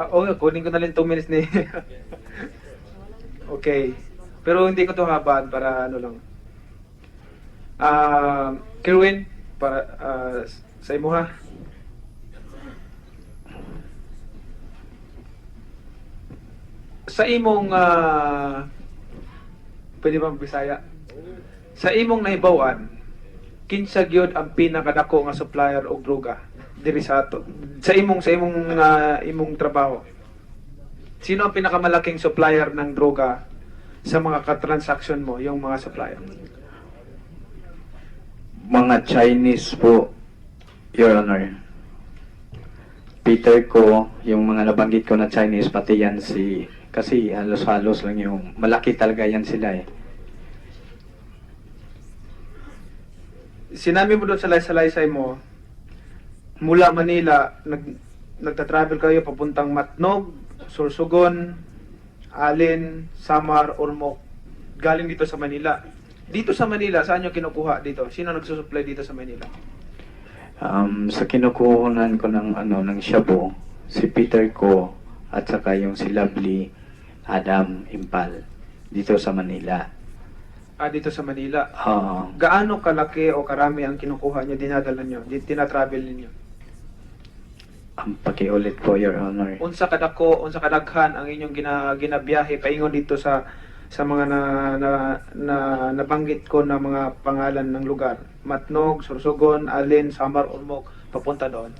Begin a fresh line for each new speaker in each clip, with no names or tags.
kunin ko na lang 2 minutes ni... Okay. Pero hindi ko to habaan para ano lang. Kerwin, para sa imo ha. Sa imong pwede ba Bisaya? Sa imong nahibawan, kinsa gyud ang pinakadako nga supplier og droga diri sa ato? Sa imong trabaho. Sino ang pinakamalaking supplier ng droga sa mga katransaksyon mo, yung mga supplier?
Mga Chinese po, Your Honor. Peter ko, yung mga nabanggit ko na Chinese, pati yan kasi halos-halos lang yung, malaki talaga yan sila eh.
Sinabi mo doon sa salaysay mo, mula Manila, nagta-travel kayo papuntang Matnog, Sorsogon, Alin, Samar, Ormoc, galing dito sa Manila. Dito sa Manila, saan nyo kinukuha dito? Sino nagsusupply dito sa Manila?
Sa kinukuhanan ko ng Shabu, si Peter ko, at saka yung si Lovely Adam Impal, dito sa Manila.
Dito sa Manila.
Oo.
Gaano kalaki o karami ang kinukuha nyo, dinadala nyo, tinatravel ninyo?
Ang pakiulit po, Your Honor.
Unsa kadaghan ang inyong ginabiyahe paingon dito sa mga nabanggit ko na mga pangalan ng lugar? Matnog, Sorsogon, Alin, Samar, Ormoc, papunta doon.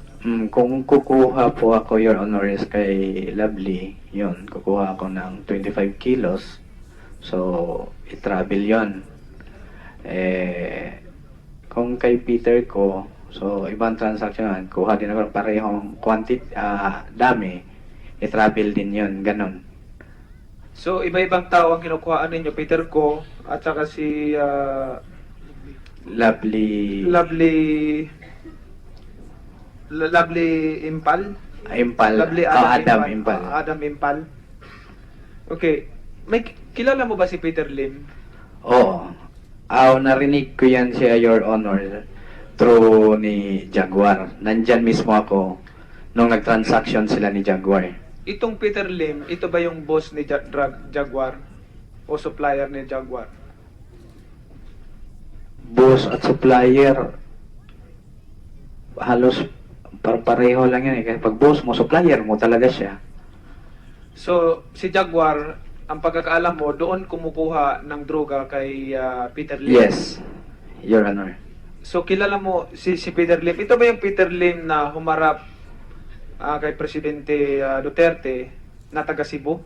Kung kukuha po ako, Your Honor, is kay Lovely, yun, kukuha ako ng 25 kilos. So, i-travel yun. Kung kay Peter ko, so ibang transaction, kuha din ako ng parehong dami, i-travel din yun, ganun.
So, iba-ibang tao ang kinukuhaan ninyo, Peter ko, at saka si
Lovely
Impal?
Impal.
Lovely
Adam Impal.
Adam Impal. Okay. Kilala mo ba si Peter Lim?
Oo. Narinig ko yan siya, Your Honor, through ni Jaguar. Nandyan mismo ako nung nag-transaction sila ni Jaguar.
Itong Peter Lim, ito ba yung boss ni Jaguar? O supplier ni Jaguar?
Boss at supplier, halos pareho lang yan eh. Kasi pag boss mo, supplier mo talaga siya.
So, si Jaguar, ang pagkakaalam mo, doon kumukuha ng droga kay Peter Lim?
Yes, Your Honor.
So, kilala mo si Peter Lim. Ito ba yung Peter Lim na humarap kay Presidente Duterte na taga Cebu?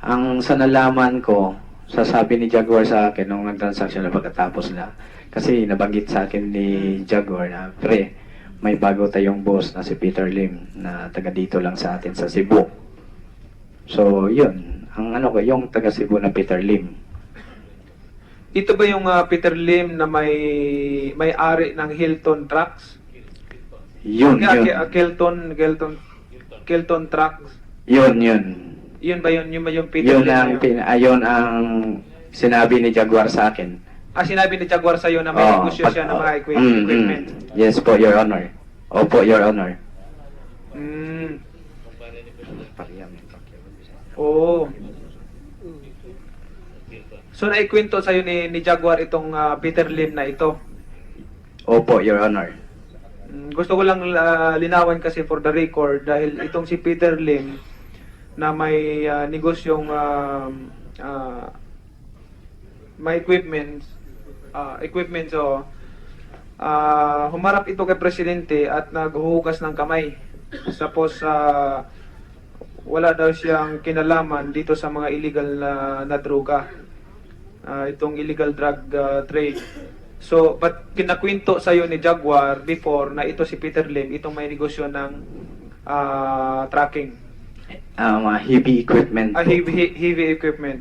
Ang sa nalaman ko, sasabi ni Jaguar sa akin nung nag-transaction na pagkatapos na, kasi nabanggit sa akin ni Jaguar na, pre, may bago tayong boss na si Peter Lim na taga dito lang sa atin sa Cebu. So, yun. Ang yung taga Cebu na Peter Lim.
Ito ba yung Peter Lim na may-ari ng Hilton Trucks?
Yun.
Hilton Trucks.
Yun.
Yun ba yung Peter
Yun
Lim?
yun ang sinabi ni Jaguar sa akin.
Sinabi ni Jaguar sa'yo na may negosyo siya ng mga equipment.
Yes po, Your Honor. Opo, Your Honor.
Oo. So naikwento sa'yo ni Jaguar itong Peter Lim na ito.
Opo, Your Honor.
Gusto ko lang linawan kasi for the record dahil itong si Peter Lim na may negosyong may equipment so humarap ito kay Presidente at naghuhugas ng kamay. Tapos wala daw siyang kinalaman dito sa mga illegal na droga. Itong illegal drug trade. So, but kinakwento sa'yo ni Jaguar before na ito si Peter Lim, itong may negosyo ng tracking.
Heavy equipment.
Heavy equipment.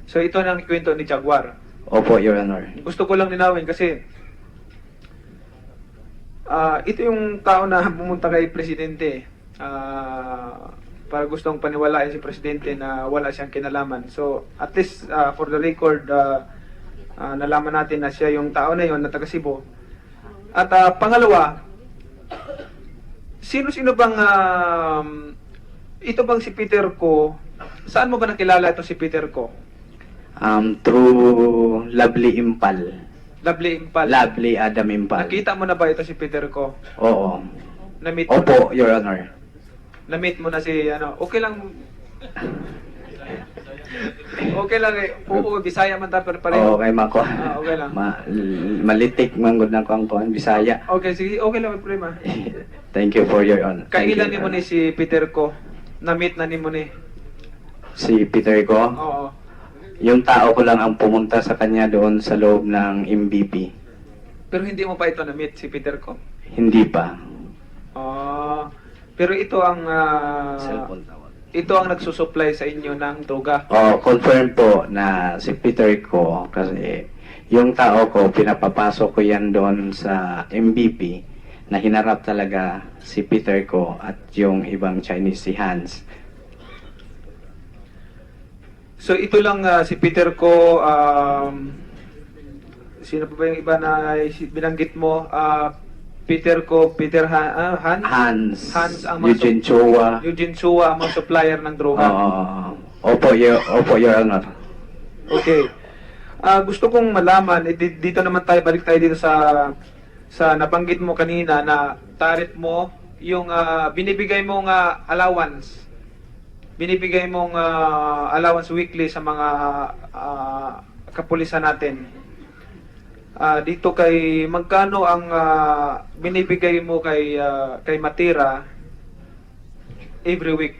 So, ito ang kwento ni Jaguar.
Opo, Your Honor.
Gusto ko lang linawin kasi ito yung tao na pumunta kay Presidente para gustong paniwalain si Presidente na wala siyang kinalaman. So, at least for the record, nalaman natin na siya yung tao na yon na taga Cebu. At pangalawa, sino-sino bang ito bang si Peter Ko, saan mo ba nakilala ito si Peter Ko?
Through Lovely Impal.
Lovely Impal.
Lovely Adam Impal.
Nakita mo na ba ito si Peter Ko?
Oo.
Na-meet mo
Opo, Your Honor.
Na-meet mo na si ano, okay lang. Okay lang eh. Oo, Bisaya man ta pero pareho.
Oo, kay Mako.
Okay lang.
Malitik man gud na ko ang Bisaya.
Okay, sige, okay lang, may problema.
Thank you for your honor.
Kailan
Thank
ni
you,
mo ni si Peter Ko? Na-meet na ni mo ni?
Si Peter ko?
Oo.
Yung tao ko lang ang pumunta sa kanya doon sa loob ng MVP.
Pero hindi mo pa ito na-meet si Peter Ko?
Hindi pa.
Pero ito ang
Cellphone tawag.
ito ang nagsusupply sa inyo ng droga.
Confirm po na si Peter ko kasi yung tao ko, pinapapasok ko yan doon sa MVP na hinarap talaga si Peter ko at yung ibang Chinese si Hans.
So ito lang si Peter Ko, sino pa ba yung iba na binanggit mo? Peter Ko, Peter Hans ang mga
Eugene Chua.
Eugene Chua ang mga supplier ng droga.
Opo, Your Honor.
Okay. Gusto kong malaman, dito naman tayo, balik tayo dito sa nabanggit mo kanina na target mo, yung binibigay mong allowance. Binibigay mong allowance weekly sa mga kapulisan natin. Dito kay magkano ang binibigay mo kay Matira every week?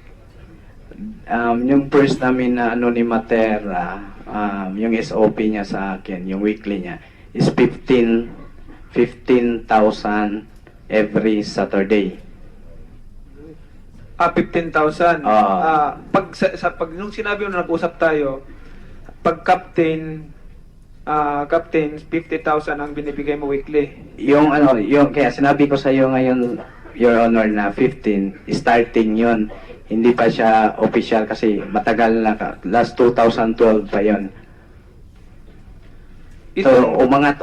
Yung first namin na ano ni Matera, yung SOP niya sa akin, yung weekly niya, is 15,000 every Saturday.
15,000. Pag nung sinabi mo na nag-usap tayo, pag captain 50,000 ang binibigay mo weekly.
Yung kaya sinabi ko sa iyo ngayon, Your Honor, na 15, starting yon. Hindi pa siya official kasi matagal na, last 2012 pa yon. So,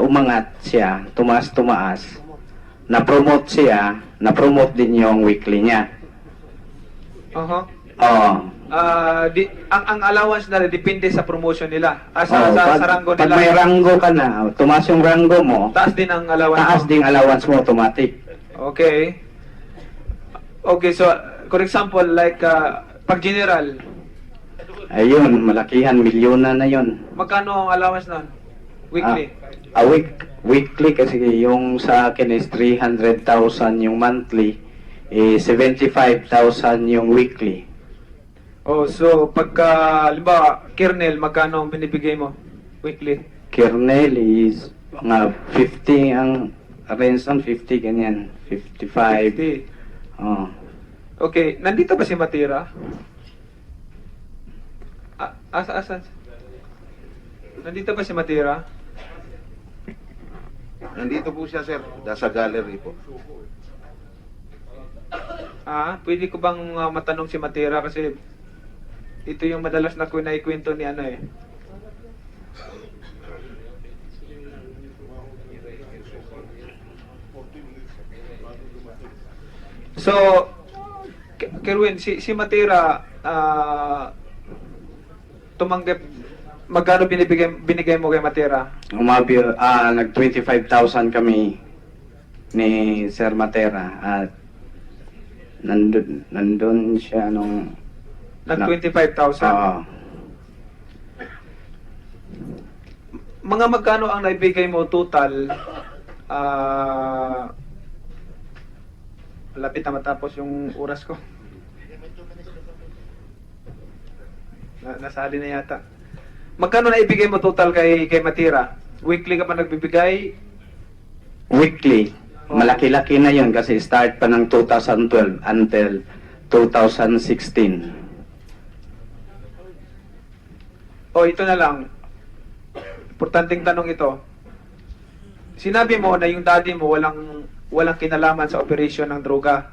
umangat siya, tumaas. Na-promote siya, na-promote din yung weekly niya.
Oo.
Oo.
Ang allowance na depende sa promotion nila. Sa ranggo
Pag
nila.
may ranggo ka na, tumaas yung ranggo mo,
Taas din ang allowance
taas
mo.
ding allowance mo automatic.
Okay. Okay, so for example, like pag general,
Ayun, malakihan, milyona na yon.
magkano ang allowance nun? Weekly.
Weekly kasi yung sa akin is 300,000 yung monthly, 75,000 yung weekly.
Oh, so pagka halimbawa, kernel, magkano ang binibigay mo weekly?
Kernel is mga 50 ang range ng 50 ganyan, 55.
50.
Oh.
Okay, nandito ba si Matira? Asa? Nandito ba si Matira?
Nandito po siya, sir. Nasa gallery po.
Pwede ko bang matanong si Matira kasi ito yung madalas na naikwento ni ano eh. So, Kerwin, si Matira tumanggap, magkano binigay mo kay Matira?
Nag 25,000 kami ni Sir Matera at nandun siya nung
Nag 25,000. Mga magkano ang naibigay mo total? Lapit na matapos yung oras ko. Nasali na yata. Magkano naibigay mo total kay Matira? Weekly ka pa nagbibigay?
weekly. Malaki-laki na yon kasi start pa ng 2012 until 2016.
Ito na lang. Importanteng tanong ito. Sinabi mo na yung daddy mo walang kinalaman sa operasyon ng droga.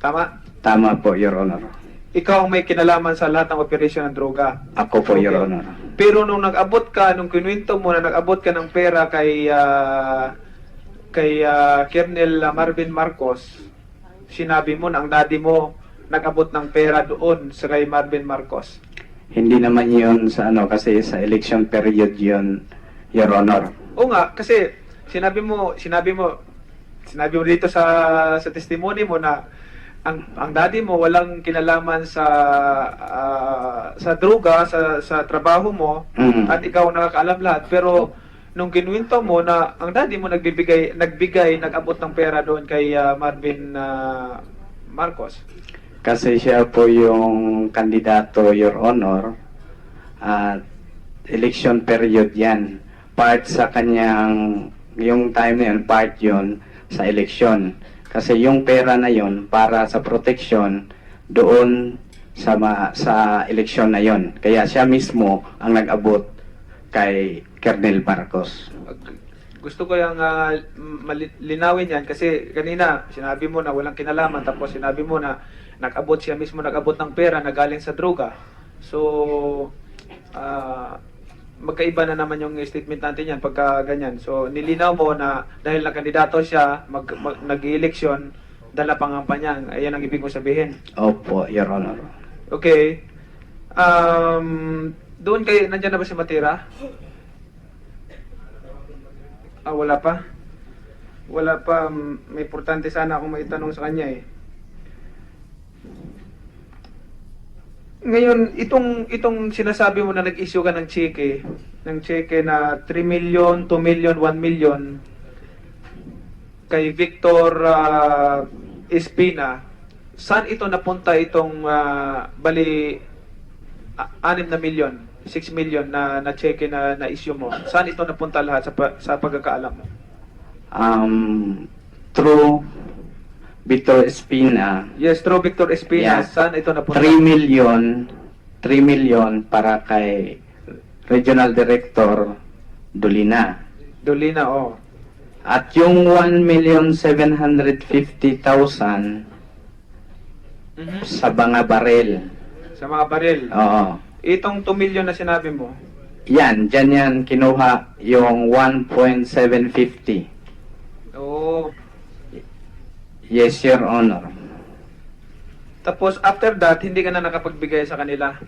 Tama?
Tama po, Your Honor.
Ikaw ang may kinalaman sa lahat ng operasyon ng droga.
Ako po, Your
Okay.
Honor.
Pero nung nag-abot ka, nung kinuwento mo na nag-abot ka ng pera kay Colonel Marvin Marcos, sinabi mo na ang daddy mo nag-abot ng pera doon sa kay Marvin Marcos?
Hindi naman yun sa ano, kasi sa election period yun, Your Honor.
Oo nga, kasi sinabi mo dito sa testimony mo na ang daddy mo walang kinalaman sa droga, sa trabaho mo,
Mm.
at ikaw nakakaalam lahat. Pero nung kinuwento mo na ang daddy mo nag-abot ng pera doon kay Marvin Marcos.
Kasi siya po yung kandidato, Your Honor, at election period yan. Part sa kanyang, yung time na yun, part yun sa election. Kasi yung pera na yun para sa protection doon sa election na yun. Kaya siya mismo ang nag-abot kay Colonel Marcos.
Gusto ko yung linawin yan kasi kanina sinabi mo na walang kinalaman, tapos sinabi mo na siya mismo nag-abot ng pera na galing sa droga. So magkaiba na naman yung statement natin yan pagka ganyan. So nilinaw mo na dahil na kandidato siya, nag-eleksyon, dala pangampanya. Ayan ang ibig mo sabihin.
Opo, Your Honor.
Okay. Doon nandyan na ba si Matira? Wala pa. Wala pa. May importante sana akong maitanong sa kanya eh. Ngayon, itong sinasabi mo na nag-issue ka ng cheque na 3 million, 2 million, 1 million kay Victor Espina, saan ito napunta itong bali 6 na million, 6 million na cheque na issue mo? Saan ito napunta lahat sa pagkakaalam mo?
Through Victor Espina,
Yes, through Victor Espina,
Yeah.
saan ito napunta?
3 million para kay Regional Director Dolina.
Dolina, oh.
At yung 1,750,000
Mhm.
sa mga barel.
Sa mga baril.
Oo.
Itong 2 million na sinabi mo,
Dyan yan kinuha yung 1.750.
oh.
Yes, Your Honor.
Tapos after that, hindi ka na nakapagbigay sa kanila.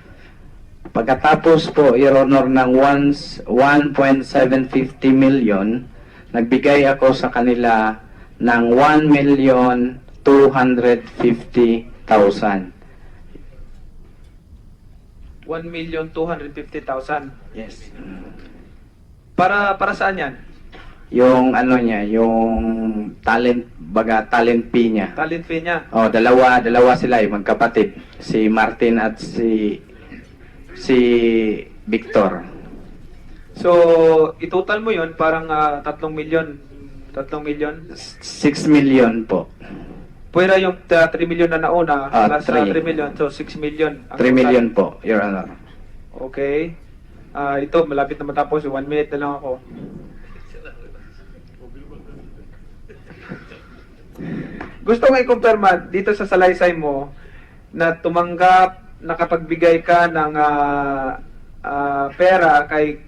Pagkatapos po, Your Honor, ng 1.750 million, nagbigay ako sa kanila ng 1,250,000.
1,250,000.
Yes.
Para saan yan?
Yung ano niya, yung talent fee niya.
Talent fee niya.
Oh, dalawa sila, yung magkapatid, si Martin at si Victor.
So, itotal mo yon parang 3 million. 3 million.
6 million po.
Pwera yung 3 million na nauna, plus
3.
3 million. So, 6 million. ang
3
total.
million po, Your Honor.
Okay. Ito, malapit na matapos. 1 minute na lang ako. Gusto nga i-confirm dito sa salaysay mo na nakapagbigay ka ng pera kay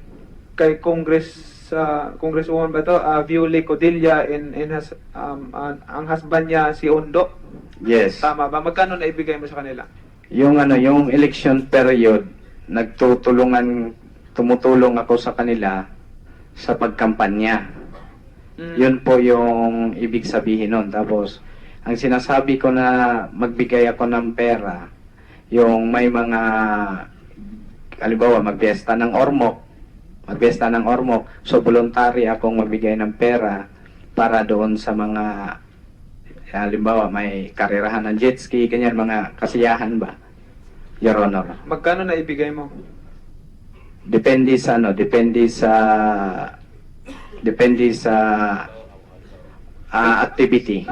Congresswoman ba to? Viole Codilla ang husband niya si Ondo.
Yes.
Tama ba? Magkano na ibigay mo sa kanila?
Yung election period, tumutulong ako sa kanila sa pagkampanya. Yun po yung ibig sabihin nun. Tapos, ang sinasabi ko na magbigay ako ng pera, yung may mga, halimbawa, magbiesta ng ormok, so voluntary akong magbigay ng pera para doon sa mga, halimbawa, may karerahan ng jet ski, ganyan, mga kasiyahan ba, Your Honor.
Magkano na ibigay mo?
Depende sa activity.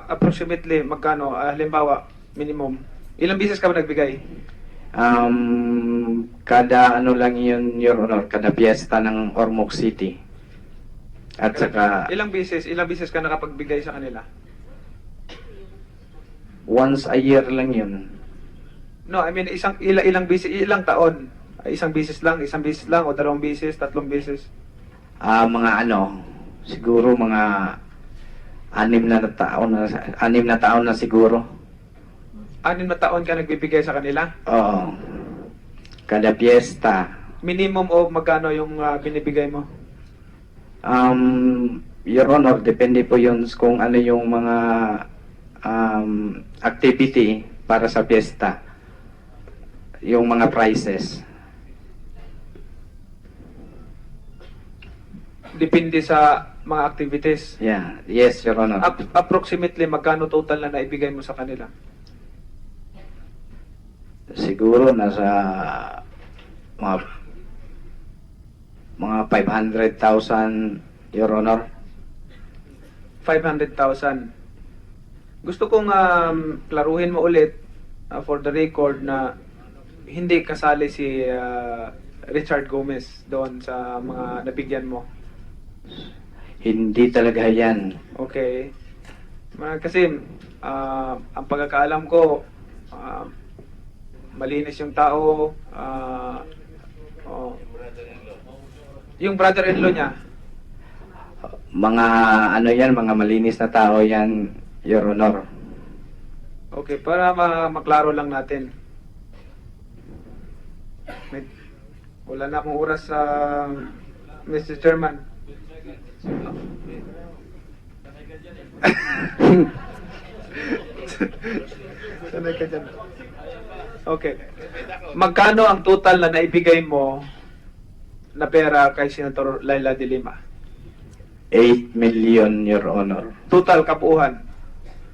Approximately, magkano? Halimbawa, minimum. Ilang beses ka ba nagbigay?
Kada ano lang yun, Your Honor, kada piyesta ng Ormoc City. At saka,
Ilang beses ka nakapagbigay sa kanila?
once a year lang yun.
No, I mean, ilang beses, ilang taon? Isang beses lang, o 2 beses, 3 beses?
Siguro mga 6 na taon na siguro.
6 na taon ka nagbibigay sa kanila?
Oo. Kada piyesta.
Minimum o magkano yung binibigay mo?
Your Honor, depende po yun kung ano yung mga activity para sa piyesta. Yung mga prizes.
Depende sa mga activities.
Yeah. Yes, Your Honor.
Approximately, magkano total na naibigay mo sa kanila?
Siguro nasa mga 500,000, Your Honor.
500,000. Gusto kong klaruhin mo ulit for the record na hindi kasali si Richard Gomez doon sa mga nabigyan mo.
Hindi talaga yan.
Okay. Kasi ang pagkakaalam ko, malinis yung tao. Oh. Yung brother-in-law niya,
Mga ano yan, mga malinis na tao yan, Your Honor.
okay, para maklaro lang natin. Wala na akong oras sa Mr. Chairman. Sanay ka dyan. Okay. Magkano ang total na naibigay mo na pera kay Senator Laila de Lima?
8 million, Your Honor.
Total kapuuhan.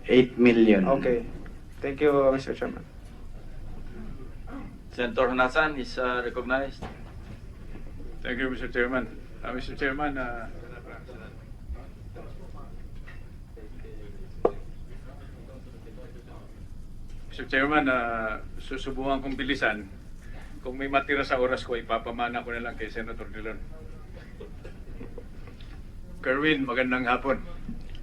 8 million.
Okay. Thank you, Mr. Chairman.
Senator Hanasan is recognized.
Thank you, Mr. Chairman. Mr. Chairman, Mr. Chairman, susubukan kong bilisan. Kung may matira sa oras ko, ipapamana ko na lang kay Senator Dillon. Kerwin, magandang hapon.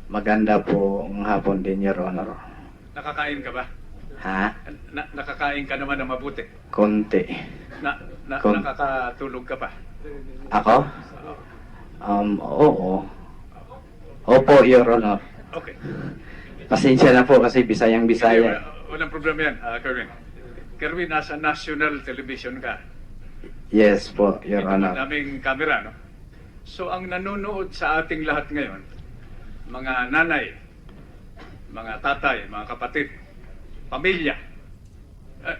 Maganda po ang hapon din, Your Honor.
Nakakain ka ba?
Ha?
Nakakain ka naman na mabuti.
Konti. Kon-
Nakakatulog ka pa.
Ako? Oo. Opo, Your Honor.
Okay.
Pasensya na po kasi Bisayang
Hindi,
Bisaya.
walang problema yan, Kerwin. Kerwin, nasa national television ka.
Yes po, Your
Ito
Honor.
daming camera, no? So, ang nanonood sa ating lahat ngayon, mga nanay, mga tatay, mga kapatid, pamilya.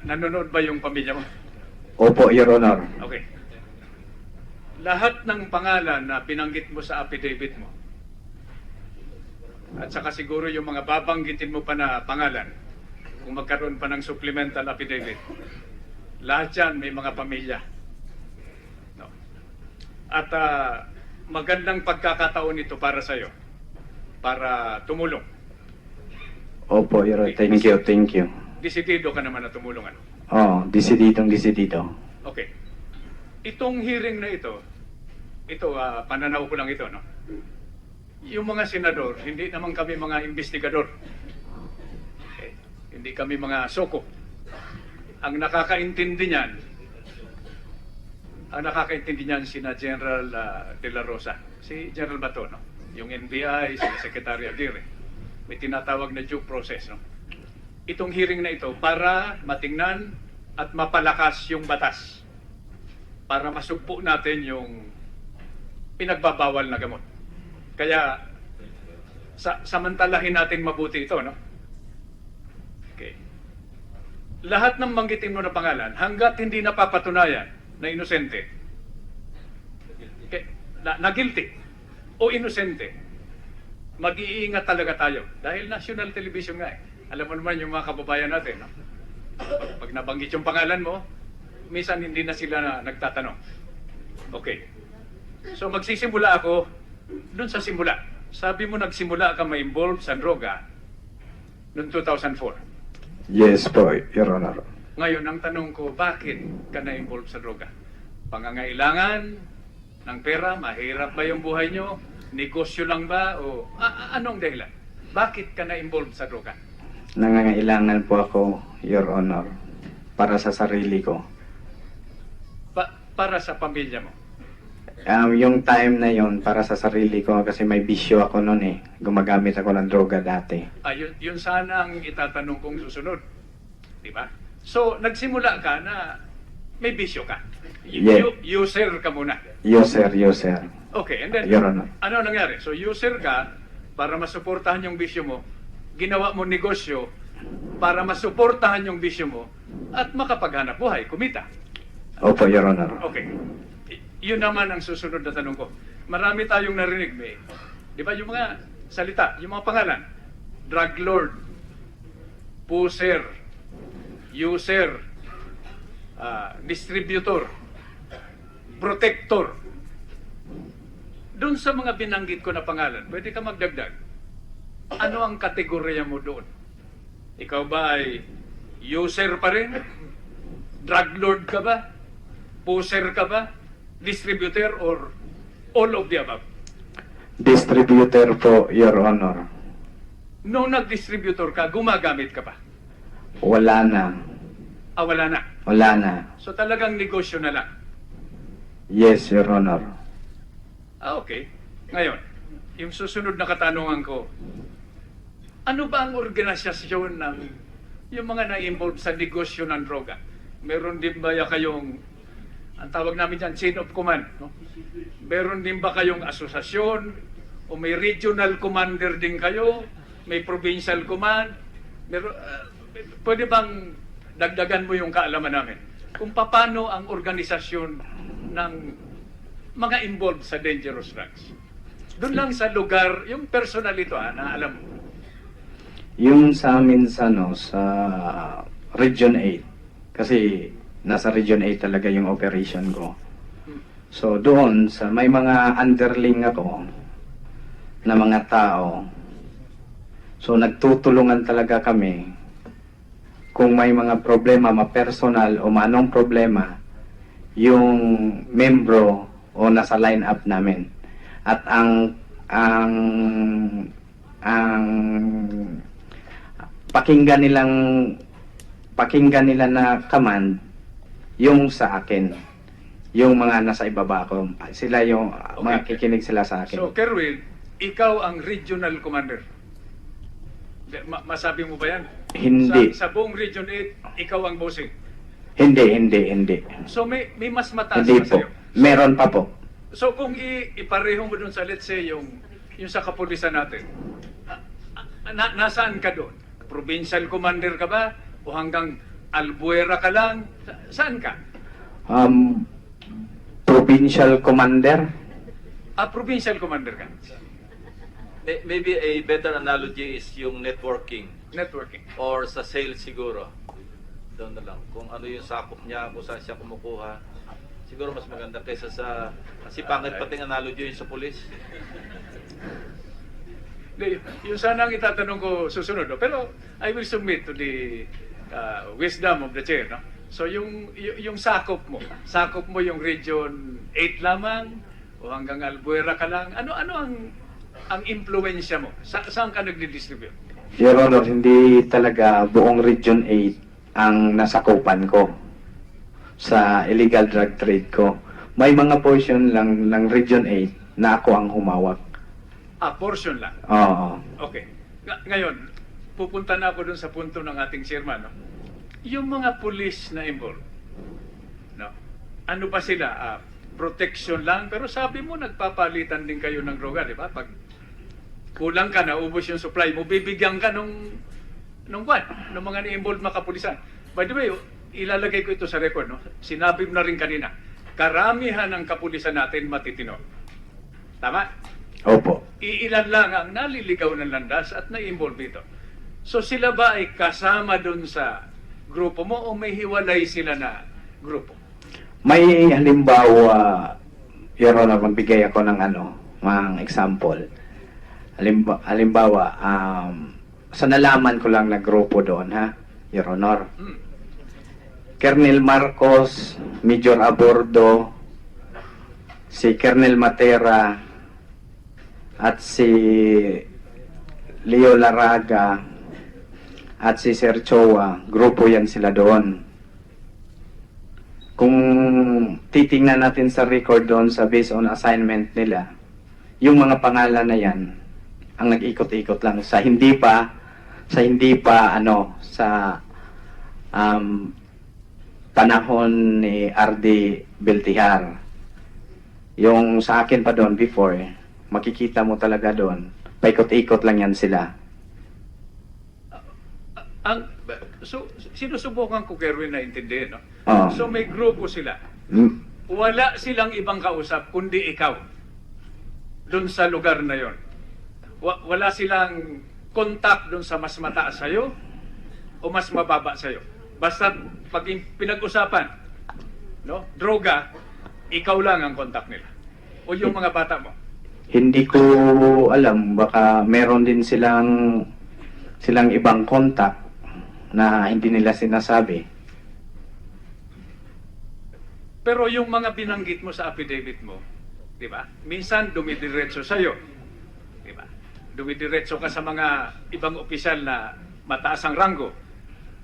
Nanonood ba yung pamilya mo?
Opo, Your Honor.
Okay. Lahat ng pangalan na binanggit mo sa affidavit mo, at saka siguro yung mga babanggitin mo pa na pangalan, kung magkaroon pa ng supplemental affidavit, lahat yan may mga pamilya. No. At magandang pagkakataon ito para sa'yo, para tumulong.
Opo, Your Honor. Thank you.
Desidido ka naman na tumulong, ano?
Oh, desidido.
Okay. Itong hearing na ito, pananaw ko lang ito, no? Yung mga senador, hindi naman kami mga investigador. Okay. Hindi kami mga soko. Ang nakakaintindi niyan, sina General De La Rosa, si General Bato, no? Yung NBI, si Secretary Aguirre. May tinatawag na due process, no? Itong hearing na ito para matingnan at mapalakas yung batas. Para masugpo natin yung pinagbabawal na gamot. Kaya, samantalahin natin mabuti ito, no? Okay. Lahat ng banggitin mo na pangalan, hanggat hindi napapatunayan na inosente, okay, na guilty o inosente, mag-iingat talaga tayo. Dahil national television nga eh. Alam mo naman yung mga kababayan natin, no? Pag nabanggit yung pangalan mo, minsan hindi na sila nagtatanong. Okay. So magsisimula ako doon sa simula. Sabi mo nagsimula ka ma-involve sa droga noong 2004.
Yes po, Your Honor.
Ngayon, ang tanong ko, bakit ka na-involve sa droga? Pangangailangan ng pera? Mahirap ba yung buhay nyo? Negosyo lang ba? O anong dahilan? Bakit ka na-involve sa droga?
Nangangailangan po ako, Your Honor, para sa sarili ko.
Para sa pamilya mo?
Yung time na yon para sa sarili ko kasi may bisyo ako noon eh. Gumagamit ako ng droga dati.
Yun sana ang itatanong kong susunod. Di ba? So, nagsimula ka na may bisyo ka.
Yeah.
User ka muna.
User.
Okay, and then,
Your Honor.
ano nangyari? So, user ka, para masuportahan yung bisyo mo, ginawa mo negosyo para masuportahan yung bisyo mo at makapaghanap buhay, kumita.
Opo, Your Honor.
Okay. Yun naman ang susunod na tanong ko. Marami tayong narinig, may, di ba, yung mga salita, yung mga pangalan, drug lord, pusher, user, distributor, protector. Doon sa mga binanggit ko na pangalan, pwede ka magdagdag. Ano ang kategorya mo doon? Ikaw ba ay user pa rin? Drug lord ka ba? Pusher ka ba? Distributor or all of the above?
Distributor po, Your Honor.
Nung nag-distributor ka, gumagamit ka pa?
Wala na.
Wala na.
Wala na.
So talagang negosyo na lang.
Yes, Your Honor.
Okay. Ngayon, yung susunod na katanungan ko, ano ba ang organisasyon ng yung mga na-involved sa negosyo ng droga? Meron din ba kayong, ang tawag namin dyan, chain of command? No? Meron din ba kayong asosasyon? O may regional commander din kayo? May provincial command? Meron, pwede bang dagdagan mo yung kaalaman namin? Kung paano ang organisasyon ng mga involved sa dangerous drugs. Doon lang sa lugar, yung personal ito na alam mo.
Yung sa amin sa, sa Region 8, kasi nasa Region 8 talaga yung operation ko. So doon, sa may mga underling ako na mga tao, so nagtutulungan talaga kami kung may mga problema, ma-personal o manong problema, yung membro o nasa line-up namin. At ang pakinggan nila na command yung sa akin, yung mga nasa ibaba ko, sila yung mga kikinig sila sa akin.
So, Kerwin, ikaw ang regional commander. Masabi mo ba yan?
Hindi.
Sa buong Region 8, ikaw ang bossing.
Hindi.
So, may mas mataas
Hindi
pa
po.
sa'yo.
Meron pa po.
So, kung ipareho mo dun sa, let's say, yung sa kapulisan natin, nasaan ka doon? Provincial commander ka ba? O hanggang Albuera ka lang? Saan ka?
Provincial commander.
Provincial commander ka.
Maybe a better analogy is yung networking
Networking.
or sa sales siguro. Doon na lang. Kung ano yung sakop niya, kung saan siya kumukuha. Siguro mas maganda kaysa sa... Kasi pangit pating analogy yung sa police.
Yung sana ang itatanong ko susunod. No? Pero I will submit to the wisdom of the chair. No? So yung sakop mo yung Region 8 lamang o hanggang Albuera ka lang. Ano ang impluensya mo? Saan ka nagdi-distribute?
Your Honor, hindi talaga buong Region 8 ang nasakupan ko sa illegal drug trade ko. May mga portion lang ng Region 8 na ako ang humawak.
Portion lang.
Oo.
Okay. Ngayon, pupunta na ako dun sa punto ng ating chairman. No? Yung mga police na involved, no? Ano ba sila? Protection lang? Pero sabi mo, nagpapalitan din kayo ng droga, di ba? Pag kulang ka, naubos yung supply mo, bibigyan ka nung mga na-involved mga kapulisan. By the way, ilalagay ko ito sa record. No? Sinabi mo na rin kanina, karamihan ng kapulisan natin matitino. Tama?
Opo.
Iilan lang ang naliligaw ng landas at na-involve dito. So sila ba ay kasama dun sa grupo mo o may hiwalay sila na grupo?
May halimbawa, Your Honor, magbigay ako ng mga example. Halimbawa, sa nalaman ko lang na grupo doon, Your Honor. Colonel Marcos, Major Abordo, si Colonel Matera, at si Leo Laraga, at si Sir Chowa, grupo yan sila doon. Kung titingnan natin sa record doon sa based on assignment nila, yung mga pangalan na yan, ang nag-ikot-ikot lang sa hindi pa panahon ni RD Beltihar. Yung sa akin pa doon before, makikita mo talaga doon, paikot-ikot lang yan sila.
So, sinusubukan ko, Kerwin, na intindihin, no?
Oo.
So, may grupo sila.
Mm,
Wala silang ibang kausap, kundi ikaw. Doon sa lugar na yon. Wala silang contact doon sa mas mataas sa'yo o mas mababa sa'yo. Basta pag pinag-usapan, no, droga, ikaw lang ang contact nila. O yung mga bata mo.
Hindi ko alam, baka meron din silang ibang contact na hindi nila sinasabi.
Pero yung mga binanggit mo sa affidavit mo, di ba? Minsan dumidiretso sa'yo. Di ba? Dumidiretso ka sa mga ibang opisyal na mataas ang ranggo.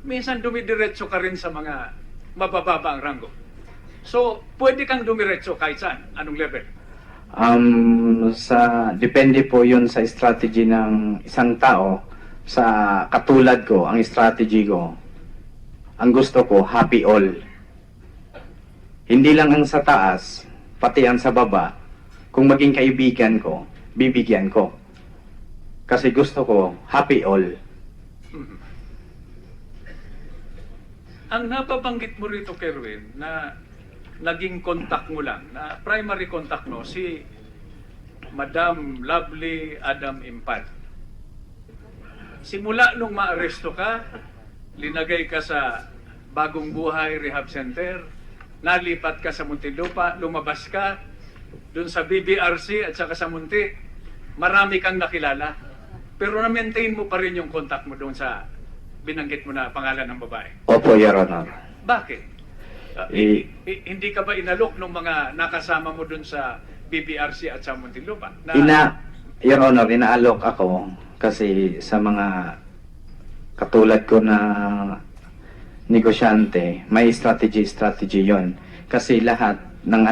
Minsan dumidiretso ka rin sa mga mabababa ang ranggo. So, pwede kang dumiretso kahit saan. Anong level?
Depende po yun sa strategy ng isang tao. Sa katulad ko, ang strategy ko, ang gusto ko, happy all. Hindi lang ang sa taas, pati ang sa baba. Kung maging kaibigan ko, bibigyan ko. Kasi gusto ko, happy all.
Ang napabanggit mo rito, Kerwin, na naging contact mo lang, na primary contact mo, si Madam Lovely Adam Impal. Simula nung maaresto ka, linagay ka sa Bagong Buhay Rehab Center, nalipat ka sa Muntinlupa, lumabas ka, dun sa BBRC at saka sa Munti, marami kang nakilala. Pero na-maintain mo pa rin yung contact mo doon sa binanggit mo na pangalan ng babae.
Opo, Your Honor.
Bakit? Hindi ka ba inalok ng mga nakasama mo dun sa BBRC at sa Muntinlupa?
Your Honor, inaalok ako kasi sa mga katulad ko na negosyante, may strategy yon. Kasi lahat ng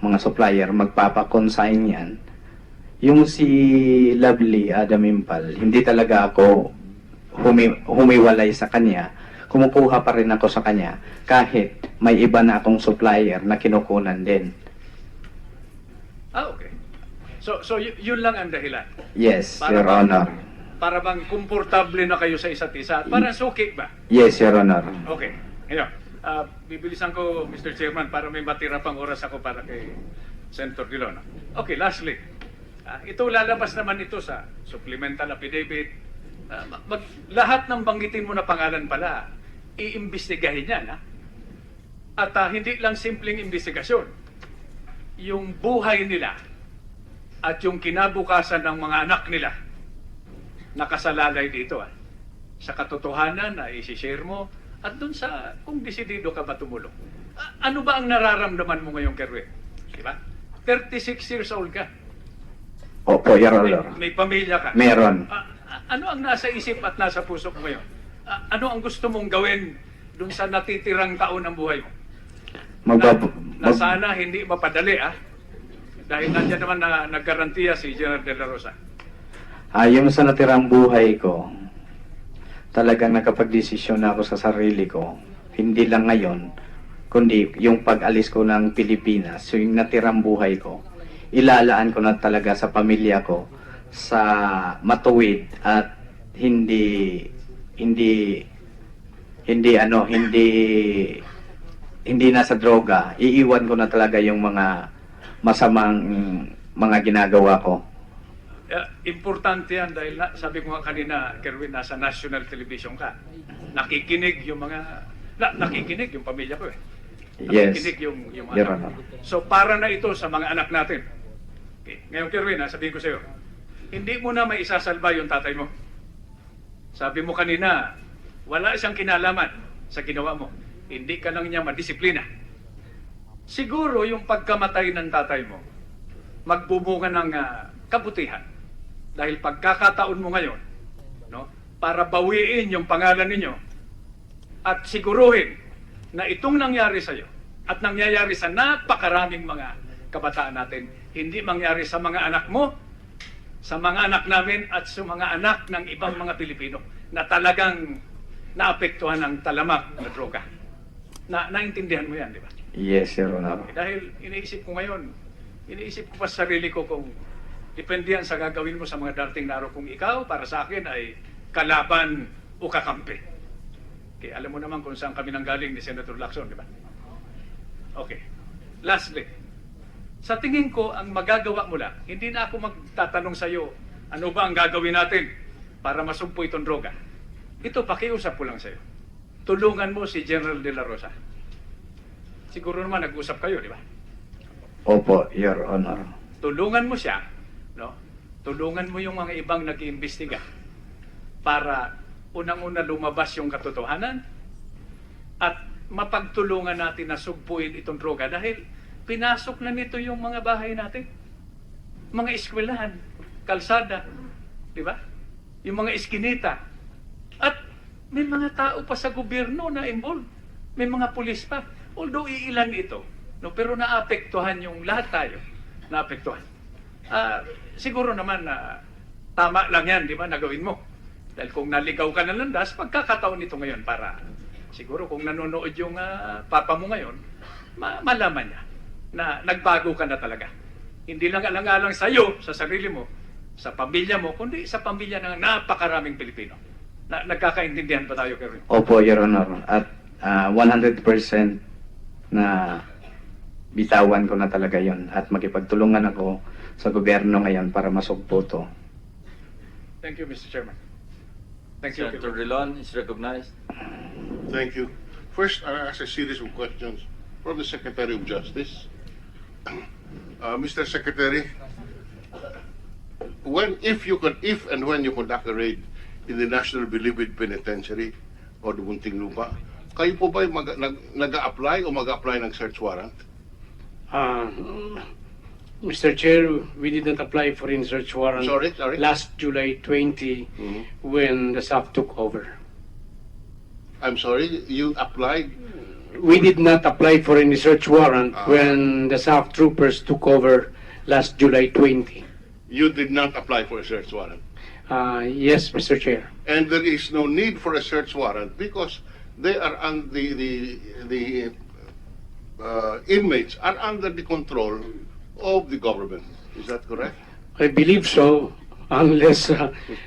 mga supplier magpapakonsign yan. Yung si Lovely Adam Impal, hindi talaga ako humiwalay sa kanya. Kumukuha pa rin ako sa kanya kahit may iba na akong supplier na kinukunan din.
Okay. So yun lang ang dahilan.
Yes,
Para
Your
bang-
Honor.
Para bang komportable na kayo sa isa't isa? Parang suki ba?
Yes, Your Honor.
Okay. Ngayon, bibilisan ko, Mr. Chairman, para may matira pang oras ako para kay Senator Dillon. Okay, lastly. Ito lalabas naman ito sa supplemental affidavit. Lahat ng banggitin mo na pangalan pala, iimbestigahin yan. At hindi lang simpleng investigasyon. Yung buhay nila at yung kinabukasan ng mga anak nila nakasalalay dito. Sa katotohanan na isi-share mo at dun sa kung desidido ka ba tumulong. Ano ba ang nararamdaman mo ngayon, Kerwin? Diba? 36 years old ka.
Opo, Your Honor.
May pamilya ka.
Meron.
Ano ang nasa isip at nasa puso mo ngayon? Ano ang gusto mong gawin dun sa natitirang taon ng buhay mo? Na sana hindi mapadali, dahil nandiyan naman na naggarantiya si General De La Rosa.
Yung sa natirang buhay ko, talagang nakapagdesisyon na ako sa sarili ko. Hindi lang ngayon, kundi yung pag-alis ko ng Pilipinas, yung natirang buhay ko, ilalaan ko na talaga sa pamilya ko, sa matuwid at hindi nasa droga. Iiwan ko na talaga yung mga masamang mga ginagawa ko.
Importante yan dahil sabi ko nga kanina, Kerwin, nasa national television ka. Nakikinig yung nakikinig yung pamilya ko .
Yes,
Nakikinig yung
Your
anak.
Honor.
So para na ito sa mga anak natin. Okay. Ngayon, Kerwin, sabihin ko sa iyo, hindi mo na may isasalba yung tatay mo. Sabi mo kanina, wala siyang kinalaman sa ginawa mo. Hindi ka lang niya madisiplina. Siguro yung pagkamatay ng tatay mo, magbubunga ng kabutihan. Dahil pagkakataon mo ngayon, para bawiin yung pangalan ninyo at siguruhin na itong nangyari sa iyo at nangyayari sa napakaraming mga kabataan natin, hindi mangyari sa mga anak mo, sa mga anak namin at sa mga anak ng ibang mga Pilipino na talagang naapektuhan ang talamak na droga. Naintindihan mo yan, di ba?
Yes, Your Honor.
Dahil iniisip ko pa sa sarili ko kung depende yan sa gagawin mo sa mga darating na araw kung ikaw, para sa akin, ay kalaban o kakampi. Okay, alam mo naman kung saan kami nanggaling ni Senator Lacson, di ba? Okay. Lastly, sa tingin ko, ang magagawa mo lang, hindi na ako magtatanong sa iyo, ano ba ang gagawin natin para masumpo itong droga? Ito, pakiusap ko lang sa iyo. Tulungan mo si General De La Rosa. Siguro naman nag-usap kayo, di ba?
Opo, Your Honor.
Tulungan mo siya, no? Tulungan mo yung mga ibang nag-iimbestiga para unang-una lumabas yung katotohanan at mapagtulungan natin na sugpuin itong droga dahil pinasok na nito yung mga bahay natin. Mga eskwelahan, kalsada, di ba? Yung mga eskinita. At may mga tao pa sa gobyerno na involved. May mga pulis pa. Although iilan ito, no, pero naapektuhan yung lahat tayo. Naapektuhan. Siguro naman na tama lang yan, di ba, na gawin mo. Dahil kung naligaw ka ng landas, pagkakataon ito ngayon para siguro kung nanonood yung papa mo ngayon, malaman niya na nagbago ka na talaga. Hindi lang alang-alang sa iyo, sa sarili mo, sa pamilya mo, kundi sa pamilya ng napakaraming Pilipino. Nagkakaintindihan ba tayo, Kevin?
Opo, Your Honor. At 100% na bitawan ko na talaga yon at makipagtulungan ako sa gobyerno ngayon para masugpo to.
Thank you, Mr. Chairman. Thank you.
Senator Drilon is recognized.
Thank you. First, I ask a series of questions from the Secretary of Justice. Mr. Secretary, if and when you conduct a raid in the National Bilibid Penitentiary o Muntinlupa, kayo po ba nag-a-apply o mag-a-apply ng search warrant?
Mr. Chair, we did not apply for a search warrant
Sorry?
last July 20 when the SAF took over.
I'm sorry, you applied?
We did not apply for any search warrant when the SAF troopers took over last July 20.
You did not apply for a search warrant.
Yes, Mr. Chair.
And there is no need for a search warrant because they are the inmates are under the control of the government. Is that correct?
I believe so, unless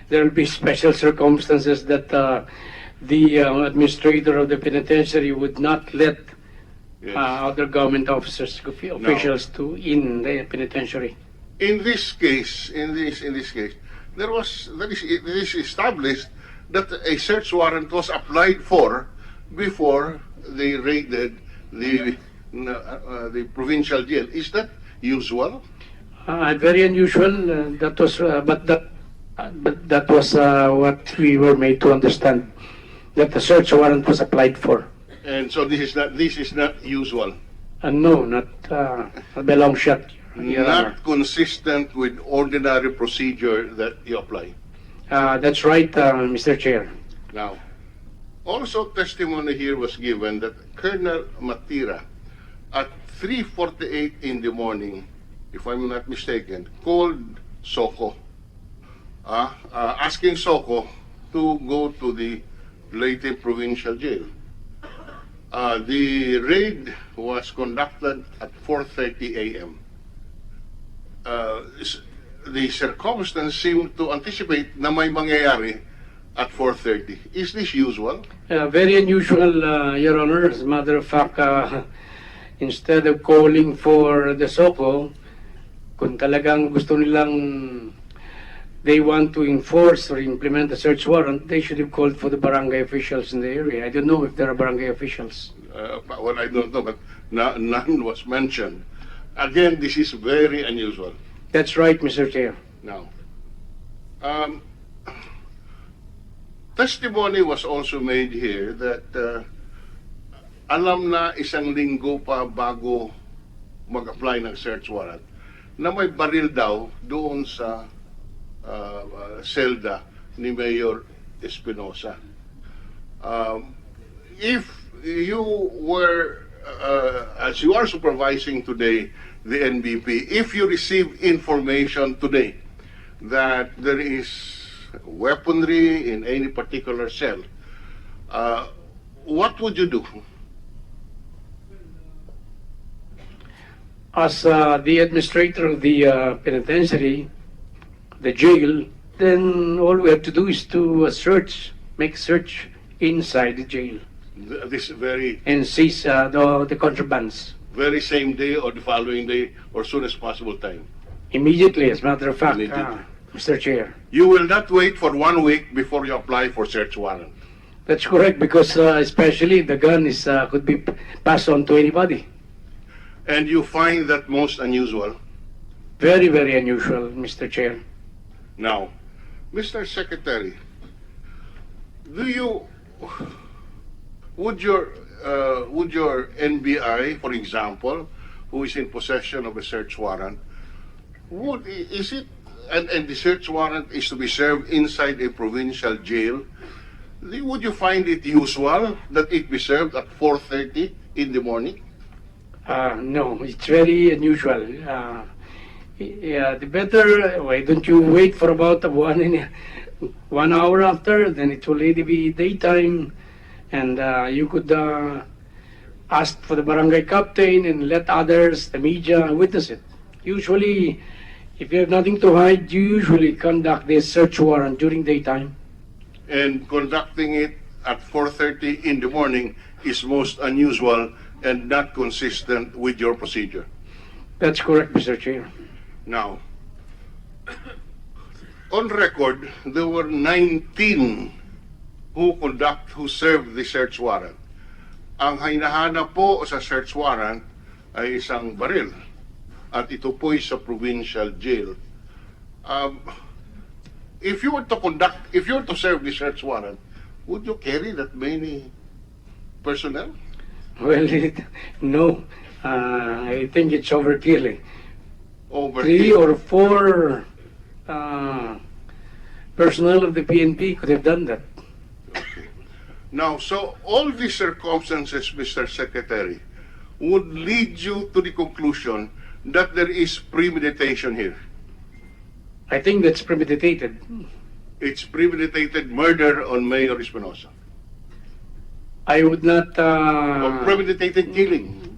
there will be special circumstances that the administrator of the penitentiary would not let
Yes.
other government officials to in the penitentiary.
In this case, it is established that a search warrant was applied for before they raided the provincial jail. Is that usual?
Very unusual. That was, but that was what we were made to understand. That the search warrant was applied for.
And so this is not usual.
No, not a long shot. Your Honor.
Not consistent with ordinary procedure that you apply.
That's right, Mr. Chair.
Now, also testimony here was given that Colonel Matira, at 3:48 in the morning, if I'm not mistaken, called Soko, asking Soko to go to the Leyte Provincial Jail. The raid was conducted at 4:30 a.m. The circumstance seemed to anticipate na may mangyayari at 4:30. Is this usual?
Very unusual, Your Honor. As a matter of fact, instead of calling for the SOCO, kung talagang gusto nilang they want to enforce or implement the search warrant, they should have called for the barangay officials in the area. I don't know if there are barangay officials.
Well, I don't know, but none was mentioned. Again, this is very unusual.
That's right, Mr. Chair.
Now, testimony was also made here that alam na isang linggo pa bago mag-apply ng search warrant na may baril daw doon sa selda ni Mayor Espinosa. If you were, as you are supervising today the NBP, if you receive information today that there is weaponry in any particular cell, what would you do?
As the administrator of the penitentiary, the jail, then all we have to do is to search, make search inside the jail
This very,
and seize the contrabands
very same day or the following day or soon as possible time?
immediately, as a matter of fact,
Immediately.
Mr. Chair.
You will not wait for 1 week before you apply for search warrant.
That's correct, because especially the gun is could be passed on to anybody.
And you find that most unusual.
Very, very unusual, Mr. Chair.
Now, Mr. Secretary, would your NBI, for example, who is in possession of a search warrant, and the search warrant is to be served inside a provincial jail, would you find it usual that it be served at 4:30 in the morning?
No, it's very unusual. Yeah, the better, why don't you wait for about 1 hour after, then it will already be daytime, and you could ask for the barangay captain and let others, the media, witness it. Usually, if you have nothing to hide, you usually conduct this search warrant during daytime.
And conducting it at 4:30 in the morning is most unusual and not consistent with your procedure.
That's correct, Mr. Chair.
Now, on record, there were 19 who served the search warrant. Ang hinahanap po sa search warrant ay isang baril at ito po'y sa provincial jail. If you were to serve the search warrant, would you carry that many personnel?
Well, no, I think it's overkill.
Over
3 or 4 personnel of the PNP could have done that.
Now, so all these circumstances, Mr. Secretary, would lead you to the conclusion that there is premeditation here.
I think that's premeditated.
It's premeditated murder on Mayor Espinosa.
I would not,
Or premeditated killing.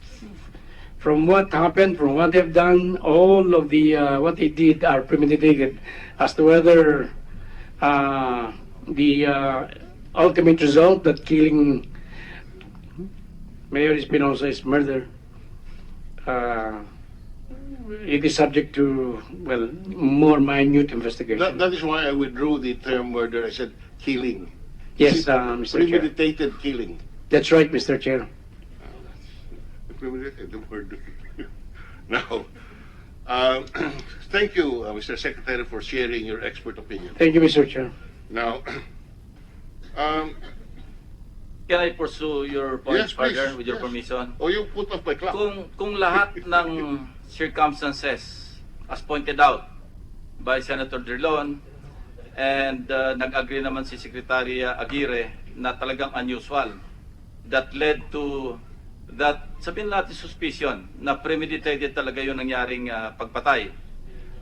from what happened, from what they've done, all of the, what they did are premeditated. As to whether the ultimate result that killing Mayor Espinosa is murder, it is subject to, well, more minute investigation.
That is why I withdrew the term murder. I said killing.
Yes, Mr. Chair.
Premeditated killing.
That's right, Mr. Chair.
Premeditated murder. Now, thank you, Mr. Secretary, for sharing your expert opinion.
Thank you, Mr. Chair.
Now,
Can I pursue your point
Yes, please.
further with your
Yes.
permission?
you put off my clock.
Kung lahat ng circumstances, as pointed out by Senator Drilon, and nag-agree naman si Secretary Aguirre na talagang unusual, that led to that, sabihin natin suspicion, na premeditated talaga yung nangyaring pagpatay.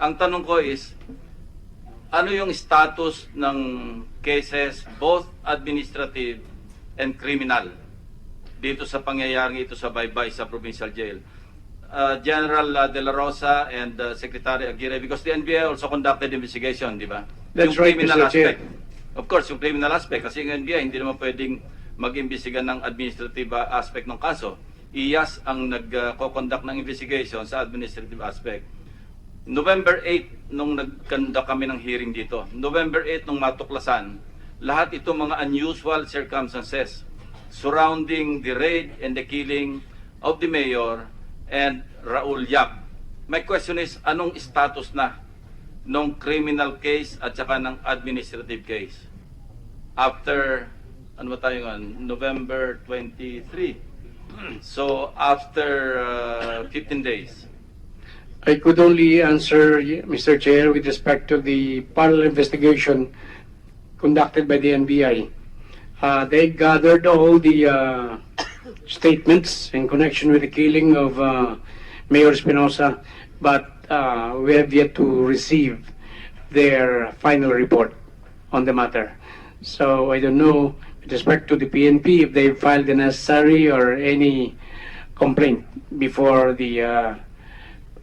Ang tanong ko is, ano yung status ng cases, both administrative and criminal, dito sa pangyayaring ito sa Baybay sa provincial jail? General De La Rosa and Secretary Aguirre, because the NBI also conducted investigation, di ba?
That's
Yung
right,
criminal
Mr. Chair.
aspect. Of course, yung criminal aspect, kasi yung NBI hindi naman pwedeng mag-imbestiga ng administrative aspect ng kaso. IAS ang nag-conduct ng investigation sa administrative aspect. November 8, nung nag-conduct kami ng hearing dito, November 8, nung matuklasan, lahat ito mga unusual circumstances surrounding the raid and the killing of the mayor and Raul Yap. My question is, anong status na ng criminal case at saka ng administrative case? After, ano ba tayo ngayon? November 23. So, after 15 days.
I could only answer, Mr. Chair, with respect to the parallel investigation conducted by the NBI. They gathered all the statements in connection with the killing of Mayor Espinosa, but we have yet to receive their final report on the matter. So I don't know with respect to the PNP, if they filed the necessary or any complaint before the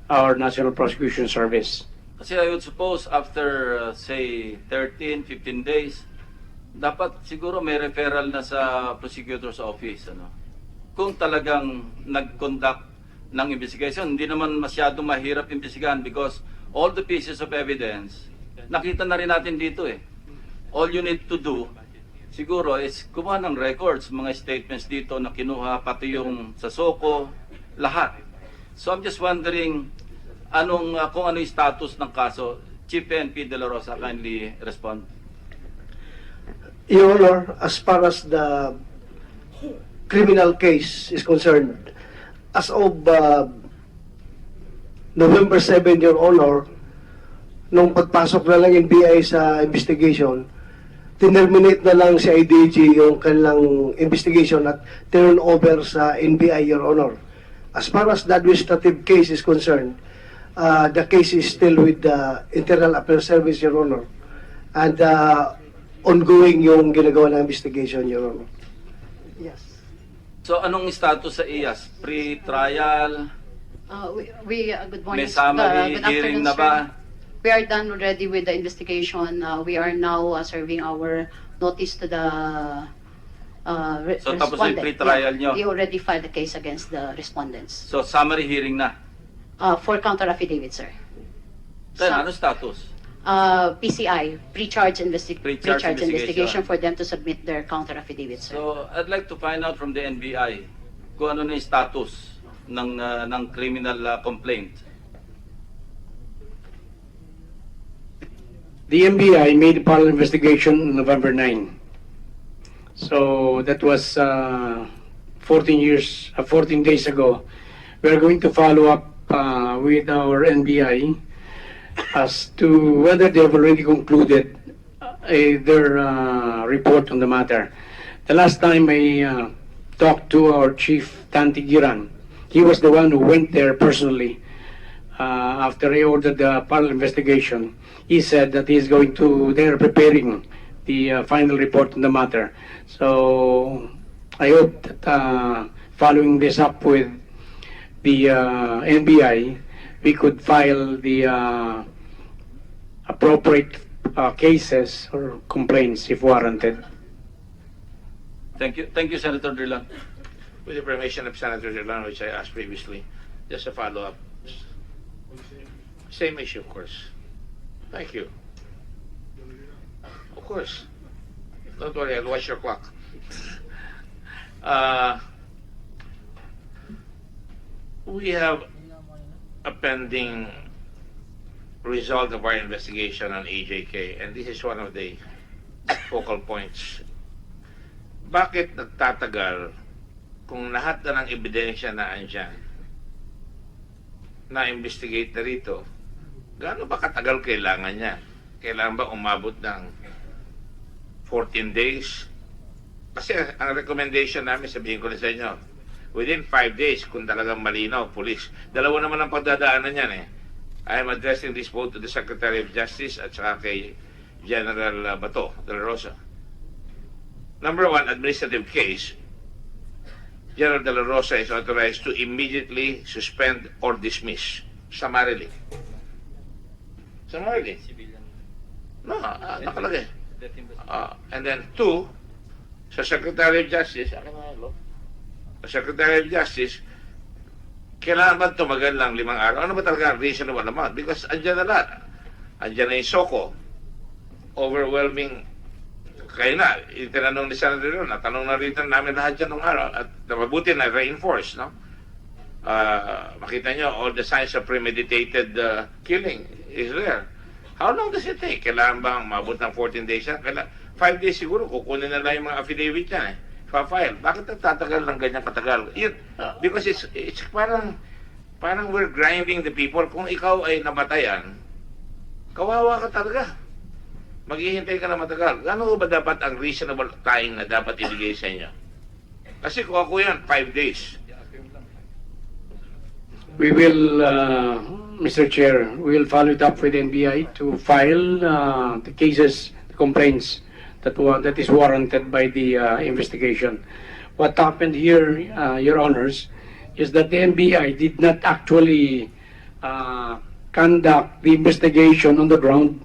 our National Prosecution Service.
Kasi I would suppose after, say, 13, 15 days, dapat siguro may referral na sa prosecutor's office. Ano? Kung talagang nag-conduct ng investigation, hindi naman masyado mahirap imbestigahan because all the pieces of evidence, nakita na rin natin dito eh. All you need to do, siguro, is kumuha ng records, mga statements dito na kinuha, pati yung sa SOCO, lahat. So I'm just wondering, kung ano yung status ng kaso. Chief PNP De La Rosa, kindly respond.
Your Honor, as far as the criminal case is concerned, as of November 7, Your Honor, nung pagpasok na lang NBI sa investigation, tinerminate na lang si IDG yung kanilang investigation at turn over sa NBI, Your Honor. As far as the administrative case is concerned, the case is still with the Internal Affairs Service, Your Honor. And ongoing yung ginagawa ng investigation, Your Honor. Yes.
So anong status sa IAS? Pre-trial?
Good morning.
May summary,
good
hearing
afternoon,
na ba?
sir. We are done already with the investigation. We are now serving our notice to the
So, tapos
respondent.
yung pre-trial nyo?
We already filed the case against the respondents.
So summary hearing na.
For counter affidavit, sir.
Then, ano status?
PCI, pre-charge
Pre-charge investigation.
investigation for them to submit their counter affidavit, sir.
So I'd like to find out from the NBI kung ano na yung status ng criminal complaint.
The NBI made a parallel investigation on November 9. So that was 14 days ago. We are going to follow up with our NBI as to whether they have already concluded their report on the matter. The last time I talked to our chief, Tanti Giran, he was the one who went there personally after I ordered the parallel investigation. He said that they're preparing the final report on the matter. So I hope that following this up with the NBI, we could file the appropriate cases or complaints if warranted.
Thank you, Senator Drilon.
With the permission of Senator Delano, which I asked previously, just a follow-up. Same issue, of course. Thank you. Of course. Don't worry, I'll watch your clock. We have a pending result of our investigation on AJK, and this is one of the focal points. Bakit nagtatagal kung lahat na ng ebidensya na andyan na-investigate na rito? Gaano ba katagal kailangan niya? Kailangan ba umabot ng 14 days? Kasi ang recommendation namin, sabihin ko na sa inyo, within 5 days, kung talagang malinaw, police. Dalawa naman ang pagdadaanan yan eh. I am addressing this both to the Secretary of Justice at saka kay General Bato de la Rosa. Number one, administrative case. General de la Rosa is authorized to immediately suspend or dismiss summarily. Summarily. No, nakalagay. And then two, sa Secretary of Justice, sa Secretary of Justice, kailangan ba tumagal lang 5 araw? Ano ba talaga reasonable amount? Because andyan na lahat. Andyan na yung SOCO. Overwhelming. Kaya na, itinanong ni Senator Ron, natanong na rin namin lahat dyan ng araw at mabuti na reinforce, no? Makita nyo, all the signs of premeditated killing is there. How long does it take? Kailangan bang mabot ng 14 days yan? 5 days siguro, kukunin na lang yung mga affidavit yan eh. Pa-file. Bakit nagtatagal ng ganyan katagal? Because it's parang we're grinding the people. Kung ikaw ay namatayan, kawawa ka talaga. Maghihintay ka na matagal. Ano ba dapat ang reasonable time na dapat ibigay sa inyo? Kasi kung ako yan, 5 days.
We will, Mr. Chair, we will follow it up with NBI to file the cases, the complaints that is warranted by the investigation. What happened here, Your Honors, is that the NBI did not actually conduct the investigation on the ground.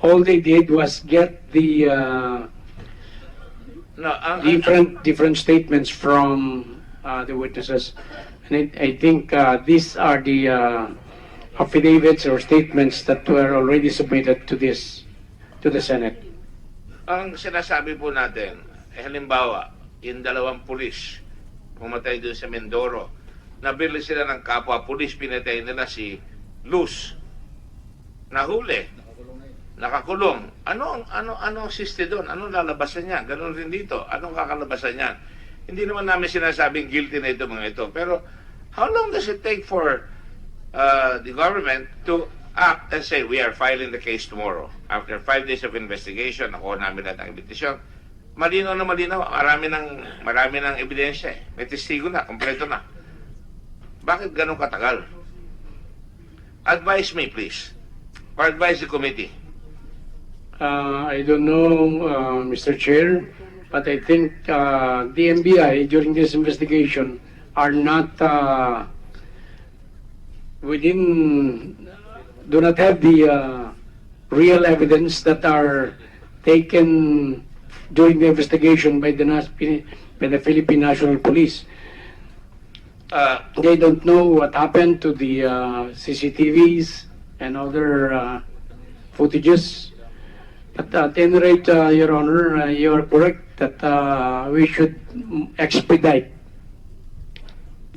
All they did was get the
No,
different statements from the witnesses. And I think these are the affidavits or statements that were already submitted to the Senate.
ang sinasabi po natin, halimbawa, yung 2 pulis pumatay doon sa Mindoro, nabili sila ng kapwa pulis, pinatay nila si Luz, nahuli, nakakulong. Ano ang siste doon? Anong lalabasan niya? Ganon rin dito. Anong kakalabasan niya? Hindi naman namin sinasabing guilty na ito mga ito. Pero how long does it take for the government to act and say, we are filing the case tomorrow? After 5 days of investigation, nakuha namin lahat ng imbitasyon. Malinaw na malinaw. Marami ng ebidensya eh. May testigo na, kompleto na. Bakit ganun katagal? Advise me, please. Or advise the committee.
I don't know, Mr. Chair, but I think the NBI during this investigation are not do not have the real evidence that are taken during the investigation by the Philippine National Police. They don't know what happened to the CCTVs and other footages. But at any rate, Your Honor, you are correct that we should expedite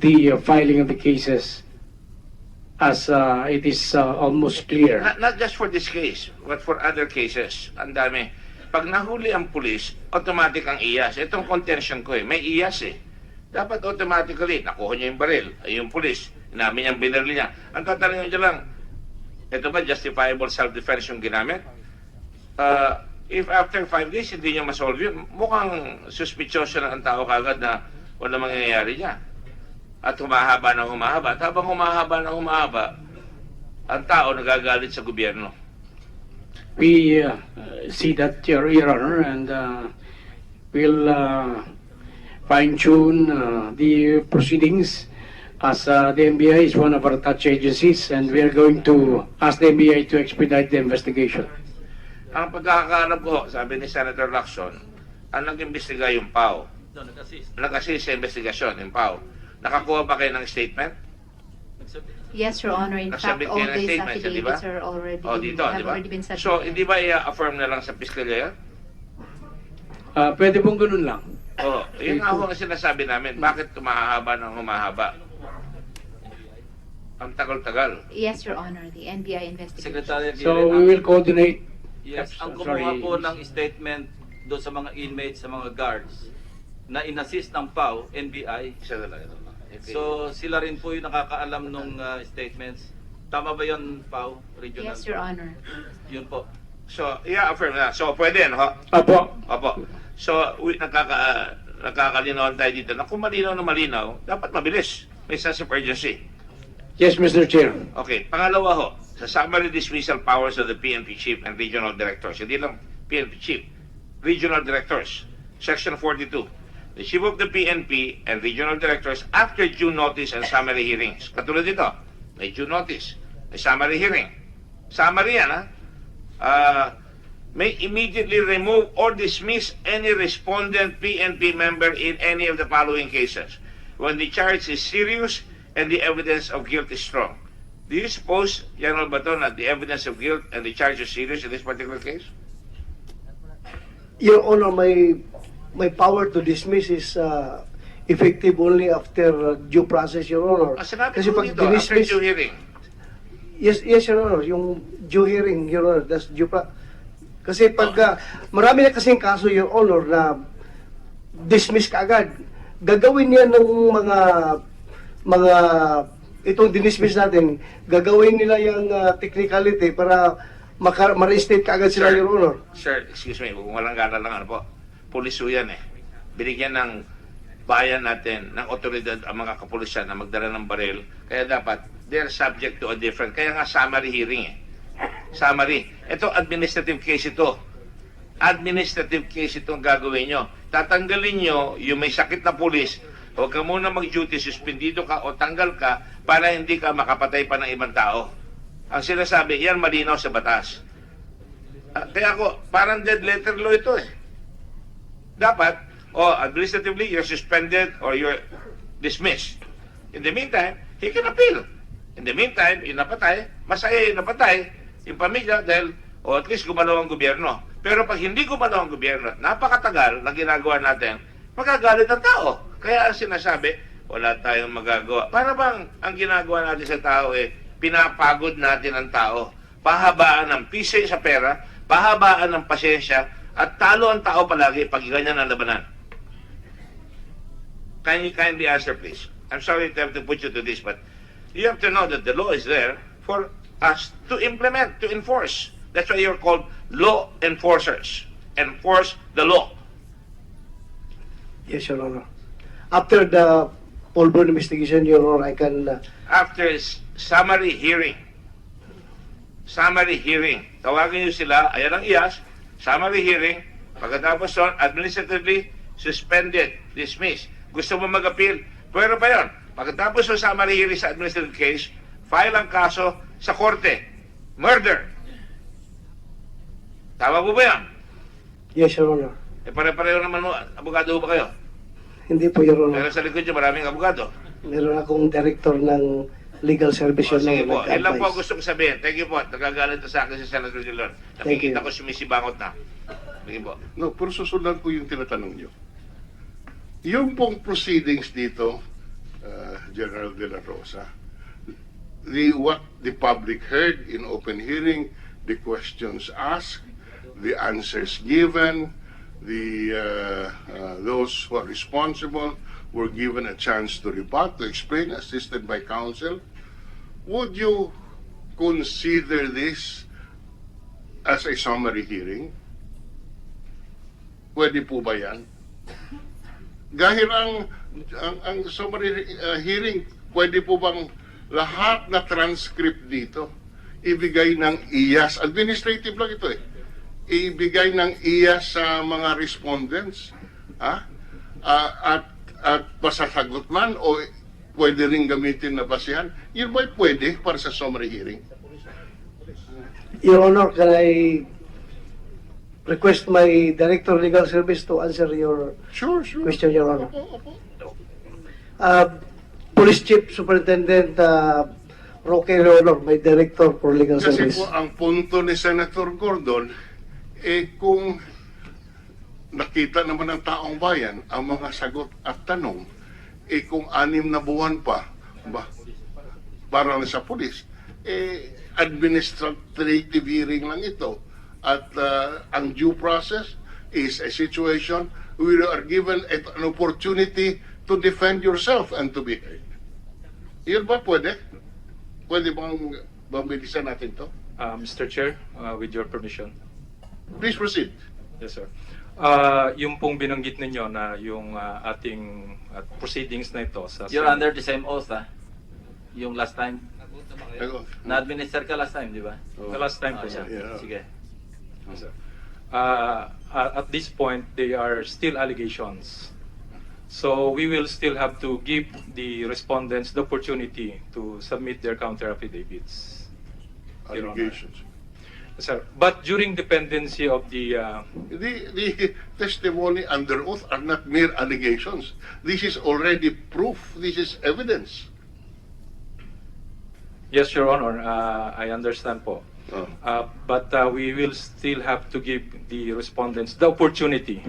the filing of the cases as it is almost clear.
Not just for this case, but for other cases. Ang dami. Pag nahuli ang pulis, automatic ang IAS. Itong contention ko may IAS eh. Dapat automatically, nakuha niya yung baril, ay yung pulis, inamin niyang binaril niya. Ang tatanungin niya lang, ito ba justifiable self-defense yung ginamit? If after 5 days hindi niya masolve yun, mukhang suspicious na ang tao kagad na wala mangyayari niya. At humahaba ng humahaba. At habang humahaba ng humahaba, ang tao nagagalit sa gobyerno.
We see that, Your Honor, and we'll fine-tune the proceedings as the NBI is one of our touch agencies, and we are going to ask the NBI to expedite the investigation.
Ang pagkakaalam ko, sabi ni Senator Lacson, ang nag-imbestiga yung PAO. Nag-assist sa investigasyon yung PAO. Nakakuha ba kayo ng statement?
Yes, Your Honor. In fact,
Nagsabit
all
kayo ng
these
statement, di ba?
affidavits are already,
Dito,
have
di ba?
already been submitted.
So, hindi ba i-affirm na lang sa piskalya yan?
Pwede pong ganun lang.
Yun nga ho ang sinasabi namin. Bakit humahaba ng humahaba? Ang tagal-tagal.
Yes, Your Honor. The NBI investigation.
Secretary
So we will coordinate.
Yes, ang
Sorry.
kumuha po ng statement doon sa mga inmates, sa mga guards, na inassist ng PAO, NBI.
Isa na lang ito.
So sila rin po yung nakakaalam ng statements. Tama ba yun, PAO? Regional?
Yes, Your Honor.
Yun po.
So, i-affirm na. So, pwede, no?
Apo.
Opo. So, nakakaliнаwan tayo dito na kung malinaw na malinaw, dapat mabilis. May sense of urgency.
Yes, Mr. Chair.
Okay, pangalawa ho, sa summary dismissal powers of the PNP Chief and Regional Directors, hindi lang PNP Chief, Regional Directors, Section 42. The Chief of the PNP and Regional Directors after due notice and summary hearings. Katulad dito, may due notice, may summary hearing. Summary yan, ha? May immediately remove or dismiss any respondent PNP member in any of the following cases. When the charge is serious and the evidence of guilt is strong. Do you suppose, General Baton, that the evidence of guilt and the charge is serious in this particular case?
Your Honor, my power to dismiss is effective only after due process, Your Honor.
Sinabi ko dito, after due hearing.
Yes, Your Honor, yung due hearing, Your Honor, that's due kasi pag marami na kasing kaso, Your Honor, na dismiss kaagad. Gagawin niya ng mga itong dinismiss natin, gagawin nila yung technicality para ma-restate kaagad sila,
Sir,
Your Honor.
Sir, excuse me, kung walang gana lang, ano po, pulis ho yan eh. Binigyan ng bayan natin, ng otoridad, ang mga kapulisan na magdala ng baril. Kaya dapat, they're subject to a different, kaya nga summary hearing eh. Summary. Ito, administrative case ito. administrative case itong gagawin nyo. Tatanggalin nyo yung may sakit na pulis, huwag ka muna mag-duty, suspendido ka o tanggal ka para hindi ka makapatay pa ng ibang tao. Ang sinasabi, yan malinaw sa batas. Kaya ako, parang dead letter law ito eh. Dapat, administratively, you're suspended or you're dismissed. In the meantime, he can appeal. In the meantime, yung napatay, masaya yung napatay, yung pamilya, dahil, at least gumalaw ang gobyerno. Pero pag hindi gumalaw ang gobyerno, napakatagal na ginagawa natin, magagalit ang tao. Kaya ang sinasabi, wala tayong magagawa. Para bang ang ginagawa natin sa tao pinapagod natin ang tao. Pahabaan ng pisay sa pera, pahabaan ng pasensya, at talo ang tao palagi pag ganyan ang labanan. Can you kindly answer, please? I'm sorry to have to put you to this, but you have to know that the law is there for us to implement, to enforce. That's why you're called law enforcers. Enforce the law.
Yes, Your Honor. After the full-blown investigation, Your Honor, I can...
After summary hearing, tawagin nyo sila, ayan ang IAS, summary hearing, pagkatapos son, administratively suspended, dismissed. Gusto mo mag-appeal? Pwede pa yun. Pagkatapos ng summary hearing sa administrative case, file ang kaso sa korte. Murder. Tama po ba yan?
Yes, Your Honor.
Pare-pareho naman mo, abogado ba kayo?
Hindi po, Your Honor.
Pero sa likod nyo, maraming abogado.
Meron akong director ng legal service, Your
Sige
Honor.
po, yun lang po ang gusto ko sabihin. Thank you po. Nagagalit na sa akin si Senator Dillon.
Thank
Nakikita
you.
ko sumisibangot na. Sige po.
No, pero susundan ko yung tinatanong nyo. Yung pong proceedings dito, General De La Rosa, what the public heard in open hearing, the questions asked, the answers given, those who are responsible were given a chance to rebut, to explain, assisted by counsel. Would you consider this as a summary hearing? Pwede po ba yan? Dahil ang summary hearing, pwede po bang lahat na transcript dito ibigay ng IAS? Administrative lang ito eh. Ibigay ng IAS sa mga respondents, at pasasagot man o pwede rin gamitin na basihan. Yun ba'y pwede para sa summary hearing?
Your Honor, can I request my Director of Legal Service to answer your
Sure.
question, Your Honor?
Opo.
Police Chief Superintendent Roque Leonor, my Director for Legal
Kasi
Service.
po ang punto ni Senator Gordon, kung nakita naman ng taong bayan ang mga sagot at tanong, kung 6 na buwan pa, para na sa pulis, administrative hearing lang ito. At ang due process is a situation where you are given an opportunity to defend yourself and to be heard. Yun ba pwede? Pwede bang bilisan natin to?
Mr. Chair, with your permission.
Please proceed.
Yes, sir. Yung pong binanggit ninyo na yung ating proceedings na ito sa
You're under the same oath, Yung last time. Na-administer ka last time, di ba?
the last time po, sir.
Yeah.
Sige.
Yes, sir. At this point, they are still allegations. So we will still have to give the respondents the opportunity to submit their counter affidavits. Your Honor.
Allegations.
Sir, but during dependency of the
The testimony under oath are not mere allegations. This is already proof. This is evidence.
yes, Your Honor, I understand po.
Oh.
But we will still have to give the respondents the opportunity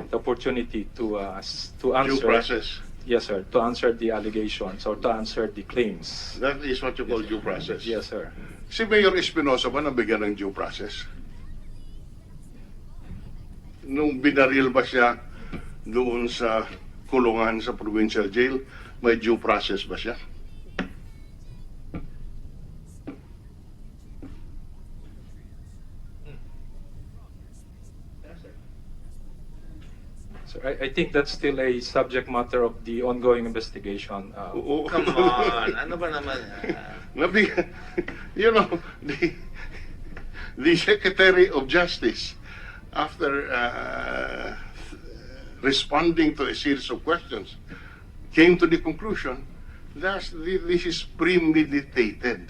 to answer.
Due process.
Yes, sir, to answer the allegations or to answer the claims.
That is what you call due process.
Yes, sir.
Si Mayor Espinosa ba nabigyan ng due process? Nung binaril ba siya doon sa kulungan sa provincial jail, may due process ba siya?
So I think that's still a subject matter of the ongoing investigation.
Oo.
Come on, ano ba naman?
You know, the Secretary of Justice after responding to a series of questions, came to the conclusion that this is premeditated.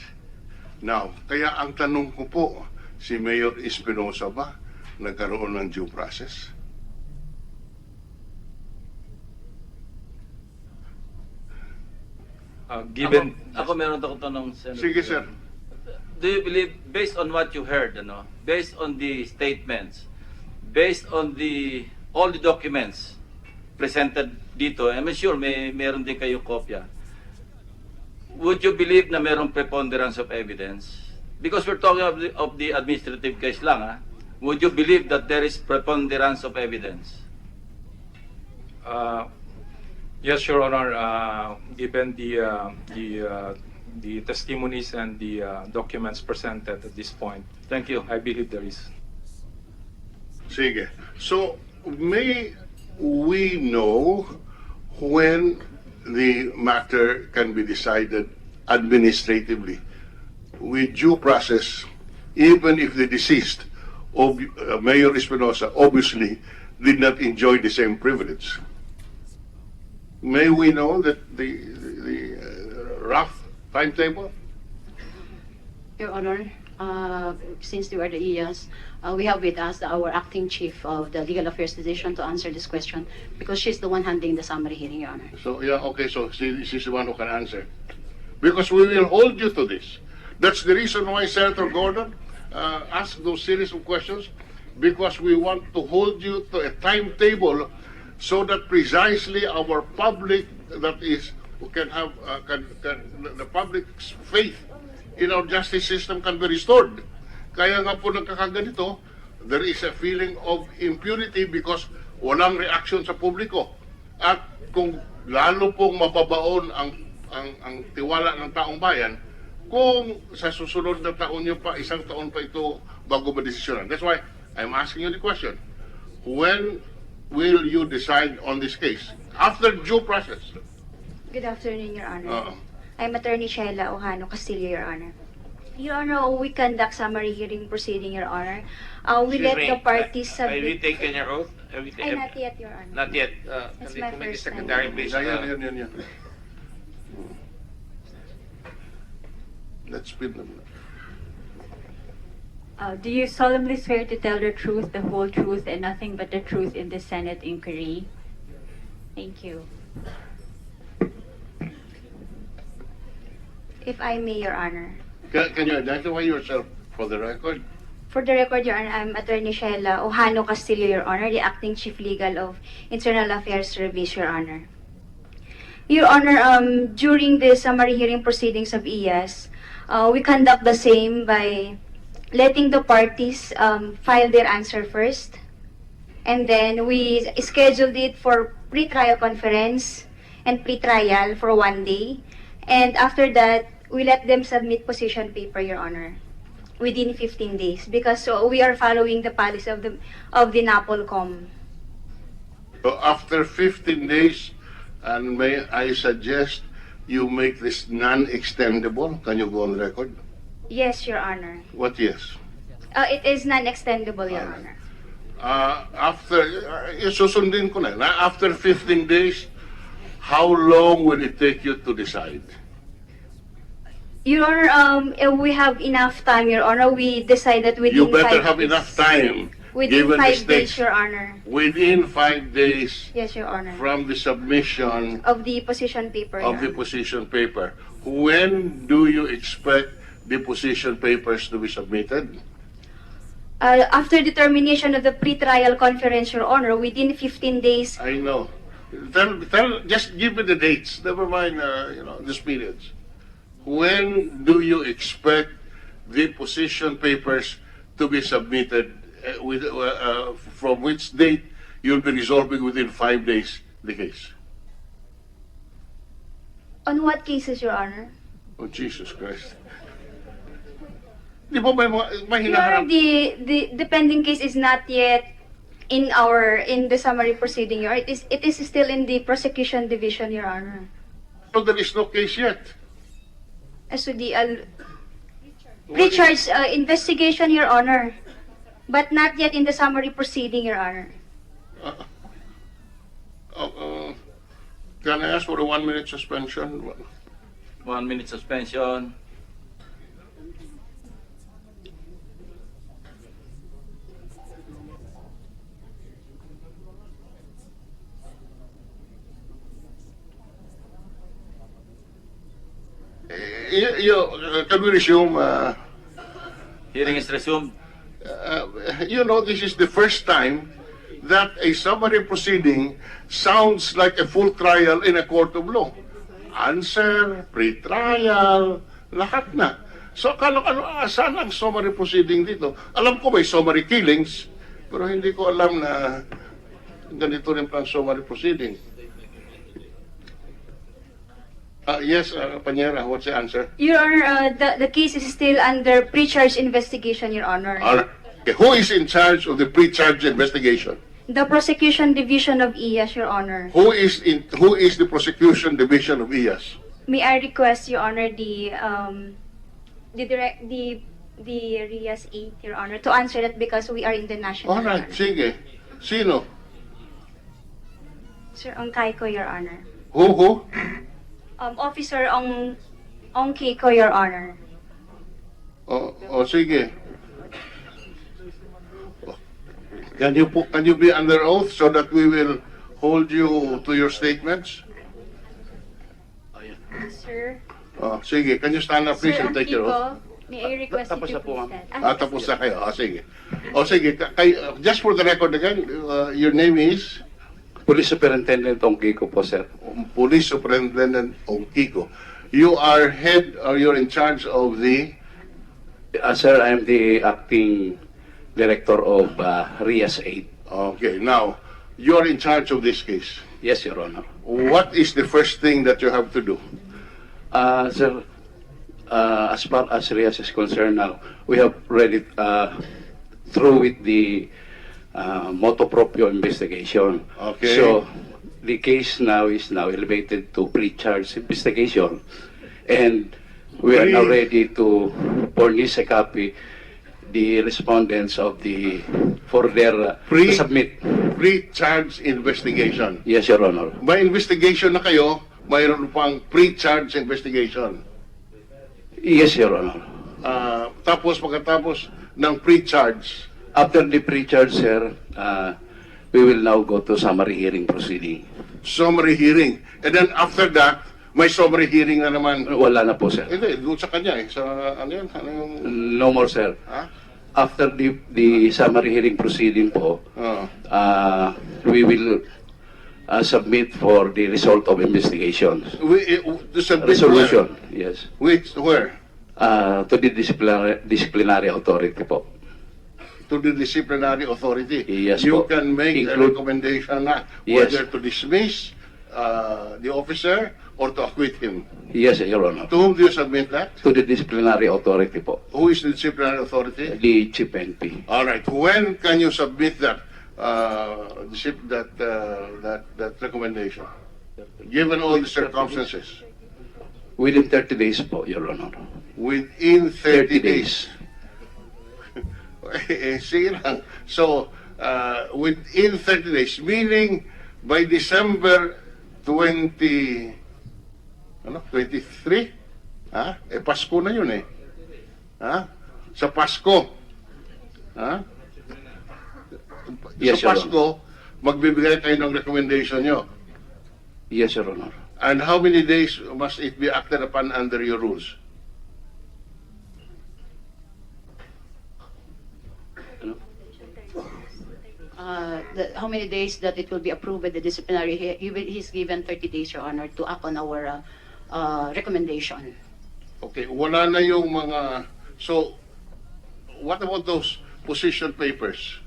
Now, kaya ang tanong ko po, si Mayor Espinosa ba nagkaroon ng due process?
Given
Ako meron akong tanong, Senator.
Sige, sir.
Do you believe, based on what you heard, based on the statements, based on all the documents presented dito, I'm sure meron din kayong kopya, would you believe na merong preponderance of evidence? Because we're talking of the administrative case lang, would you believe that there is preponderance of evidence?
Yes, Your Honor. Given the testimonies and the documents presented at this point,
Thank you.
I believe there is.
Sige. So, may we know when the matter can be decided administratively with due process, even if the deceased, Mayor Espinosa, obviously did not enjoy the same privilege? May we know that the rough timetable?
Your Honor, since you are the IAS, we have with us our acting chief of the Legal Affairs Division to answer this question because she's the one handling the summary hearing, Your Honor.
So, yeah, okay, so she's the one who can answer. Because we will hold you to this. That's the reason why Senator Gordon asked those series of questions, because we want to hold you to a timetable so that precisely our public, that is, who can have, the public's faith in our justice system can be restored. Kaya nga po nagkakaganito, there is a feeling of impunity because walang reaction sa publiko. At kung lalo pong mababaon ang tiwala ng taong bayan, kung sa susunod na taon nyo pa, isang taon pa ito bago madesisyonan. That's why I'm asking you the question. When will you decide on this case? After due process.
Good afternoon, Your Honor. I'm Attorney Sheila Ojano Castillo, Your Honor. Your Honor, we conduct summary hearing proceeding, Your Honor. We let the parties
Have you
submit...
taken your oath?
Ay, not yet, Your Honor.
Not yet.
That's
Can
my
the Committee
first time.
Secretary please?
Yan. Let's spin them.
Do you solemnly swear to tell the truth, the whole truth, and nothing but the truth in the Senate inquiry? Thank you.
If I may, Your Honor.
Can you identify yourself for the record?
For the record, Your Honor, I'm Attorney Sheila Ojano Castillo, Your Honor, the Acting Chief Legal of Internal Affairs Service, Your Honor. Your Honor, during the summary hearing proceedings of IAS, we conduct the same by letting the parties file their answer first. And then we scheduled it for pre-trial conference and pre-trial for 1 day. And after that, we let them submit position paper, Your Honor, within 15 days. Because we are following the policy of the NAPOLCOM.
So after 15 days, and may I suggest you make this non-extendable? Can you go on record?
Yes, Your Honor.
What yes?
It is non-extendable, Your Honor.
Susundin ko na. After 15 days, how long will it take you to decide?
Your Honor, if we have enough time, Your Honor, we decided within
You better
5
have
days.
enough time.
Within
given
5
the
days,
stakes.
Your Honor.
Within 5 days
Yes, Your Honor.
from the submission
Of the position paper, Your
of the
Honor.
position paper. When do you expect the position papers to be submitted?
After the termination of the pre-trial conference, Your Honor, within 15 days.
I know. Just give me the dates. Never mind, these periods. When do you expect the position papers to be submitted? From which date you'll be resolving within 5 days the case?
On what cases, Your Honor?
Oh, Jesus Christ. Di ba may
Your Honor,
hinaharap?
the pending case is not yet in the summary proceeding, Your Honor. It is still in the prosecution division, Your Honor.
So there is no case yet.
As to the pre-charge investigation, Your Honor. but not yet in the summary proceeding, Your Honor.
Can I ask for a 1-minute suspension?
1 minute suspension.
Can we resume?
Hearing is resumed.
You know, this is the first time that a summary proceeding sounds like a full trial in a court of law. Answer, pre-trial, lahat na. So, saan ang summary proceeding dito? Alam ko may summary killings, pero hindi ko alam na ganito rin pang summary proceeding. Yes, Panyera, what's the answer?
Your Honor, the case is still under pre-charge investigation, Your Honor.
All right. Okay, who is in charge of the pre-charge investigation?
The prosecution division of IAS, Your Honor.
Who is the prosecution division of IAS?
May I request, Your Honor, the RIAS 8, Your Honor, to answer that because we are in the national.
All right, sige. Sino?
Sir Ongkaiko, Your Honor.
Who?
Officer Ongkaiko, Your Honor.
Sige. Can you be under oath so that we will hold you to your statements?
Sir.
Sige, can you stand up please
Sir
and take your oath?
Ongkaiko, may I request you to please stand?
Tapos na kayo. Sige. Sige. Just for the record again, your name is?
Police Superintendent Ongkaiko po, sir.
Police Superintendent Ongkaiko. You are head or you're in charge of the?
Sir, I'm the acting director of RIAS 8.
Okay, now, you're in charge of this case.
Yes, Your Honor.
What is the first thing that you have to do?
Sir, as far as RIAS is concerned now, we have already through with the motu proprio investigation.
Okay.
So, the case now is elevated to pre-charge investigation. And we are now ready to furnish a copy the respondents of for their to submit.
Pre-charge investigation.
Yes, Your Honor.
May investigation na kayo, mayroon pang pre-charge investigation.
Yes, Your Honor.
Tapos pagkatapos ng pre-charge,
after the pre-charge, sir, we will now go to summary hearing proceeding.
Summary hearing. And then after that, may summary hearing na naman.
Wala na po, sir.
Hindi, doon sa kanya eh. Sa ano yun? Ano yung...
No more, sir. After the summary hearing proceeding po, we will submit for the result of investigation.
To submit
Resolution,
where?
yes.
Where?
To the disciplinary authority po.
To the disciplinary authority.
Yes,
you
po.
can make a recommendation na
Yes.
whether to dismiss the officer or to acquit him.
Yes, Your Honor.
To whom do you submit that?
To the disciplinary authority po.
Who is the disciplinary authority?
The Chief NP.
All right. When can you submit that that recommendation? Given all the circumstances.
Within 30 days po, Your Honor.
Within 30 days. Sige lang. So, within 30 days, meaning by December 23? Pasko na yun eh. Sa Pasko.
Yes,
sa
Your
Pasko, magbibigay kayo ng recommendation nyo.
Yes, Your Honor.
And how many days must it be acted upon under your rules?
How many days that it will be approved by the disciplinary, he's given 30 days, Your Honor, to act on our recommendation.
Okay, wala na yung mga... So, what about those position papers?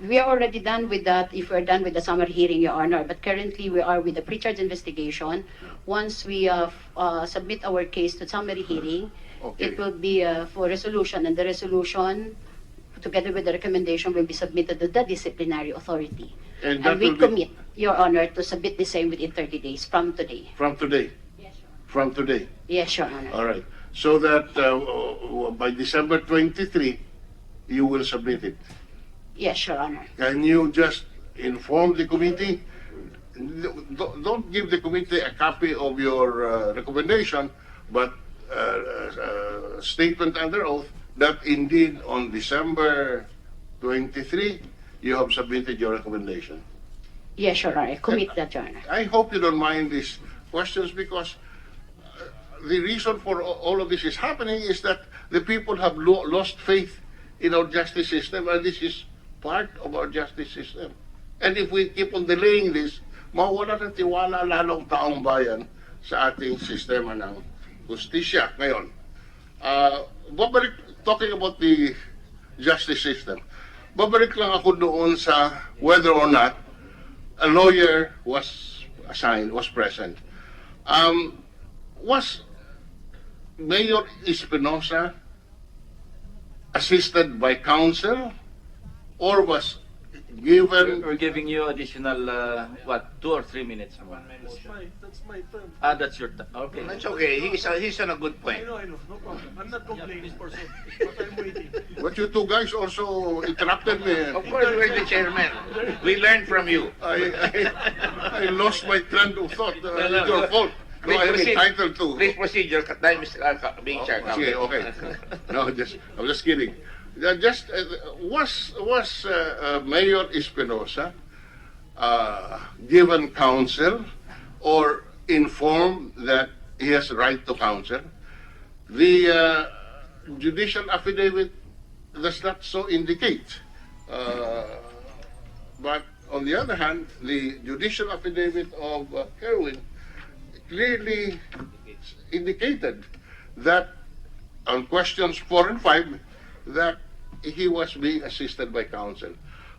We are already done with that if we're done with the summary hearing, Your Honor. But currently, we are with the pre-charge investigation. Once we submit our case to summary hearing, it will be for resolution. And the resolution, together with the recommendation, will be submitted to the disciplinary authority.
And
we commit, Your Honor, to submit the same within 30 days from today.
From today?
Yes, Your Honor.
From today?
Yes, Your Honor.
All right. So that by December 23, you will submit it.
Yes, Your Honor.
Can you just inform the committee? Don't give the committee a copy of your recommendation, but statement under oath that indeed on December 23, you have submitted your recommendation.
Yes, Your Honor. I commit that, Your Honor.
I hope you don't mind these questions because the reason for all of this is happening is that the people have lost faith in our justice system, and this is part of our justice system. And if we keep on delaying this, mawala ng tiwala lalong taong bayan sa ating sistema ng justisya. Ngayon, talking about the justice system, babalik lang ako doon sa whether or not a lawyer was assigned, was present. Was Mayor Espinosa assisted by counsel or was given...
We're giving you additional, 2 or 3 minutes?
That's my turn.
That's your turn. Okay.
That's okay. He's on a good point.
I know, no problem. I'm not complaining, but I'm waiting.
But you two guys also interrupted me.
Of course, we're the chairman. We learned from you.
I lost my train of thought. It's your fault. No, I'm entitled to.
Please proceed. Your time is being checked.
Okay. No, I'm just kidding. Was Mayor Espinosa given counsel or informed that he has right to counsel? The judicial affidavit does not so indicate. But on the other hand, the judicial affidavit of Kerwin clearly indicated that on questions 4 and 5 that he was being assisted by counsel.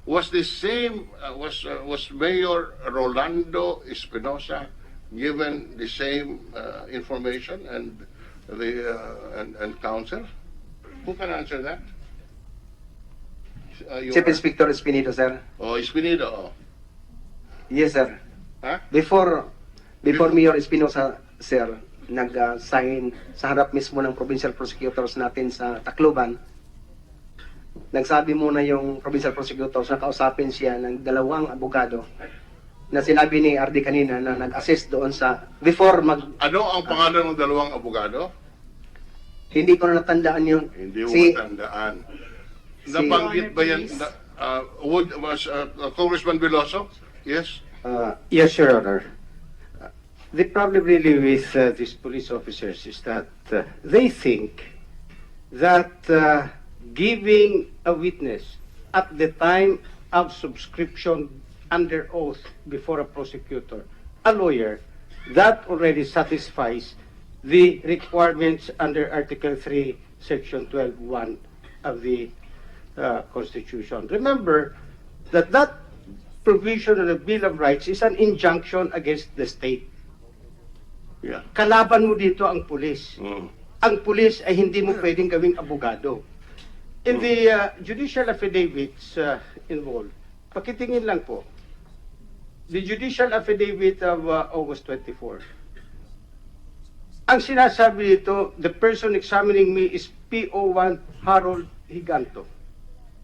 Was the same was Mayor Rolando Espinosa given the same information and and counsel? Who can answer that?
Chief Inspector Espinido, sir.
Oh, Espinido.
Yes, sir.
Huh?
Before Mayor Espinosa, sir, nag-sign sa harap mismo ng provincial prosecutors natin sa Tacloban, nagsabi muna yung provincial prosecutors na kausapin siya ng 2 abogado na sinabi ni RD kanina na nag-assist doon sa
Ano ang pangalan ng 2 abogado?
Hindi ko na natandaan yun.
Hindi mo matandaan. Nabanggit ba yan? Congressman Veloso? Yes?
Yes, Your Honor. The problem really with these police officers is that they think that giving a witness at the time of subscription under oath before a prosecutor, a lawyer, that already satisfies the requirements under Article 3, Section 12(1) of the Constitution. Remember that provision of the Bill of Rights is an injunction against the state.
Yeah.
Kalaban mo dito ang pulis. Ang pulis ay hindi mo pwedeng gawing abogado. In the judicial affidavits involved, pakitingin lang po, the judicial affidavit of August 24. Ang sinasabi dito, the person examining me is PO1 Harold Higanto,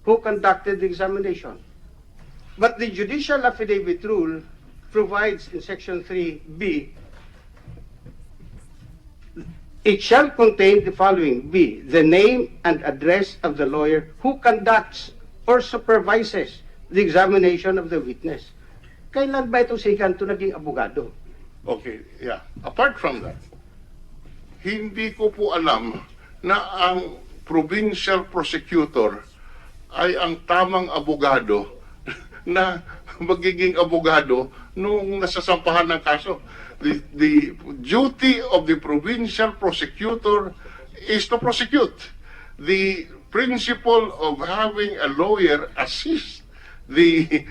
who conducted the examination. But the judicial affidavit rule provides in Section 3B, it shall contain the following: B, the name and address of the lawyer who conducts or supervises the examination of the witness. Kailan ba ito si Higanto naging abogado?
Okay, yeah. Apart from that, hindi ko po alam na ang provincial prosecutor ay ang tamang abogado na magiging abogado nung nasasampahan ng kaso. The duty of the provincial prosecutor is to prosecute. The principle of having a lawyer assist the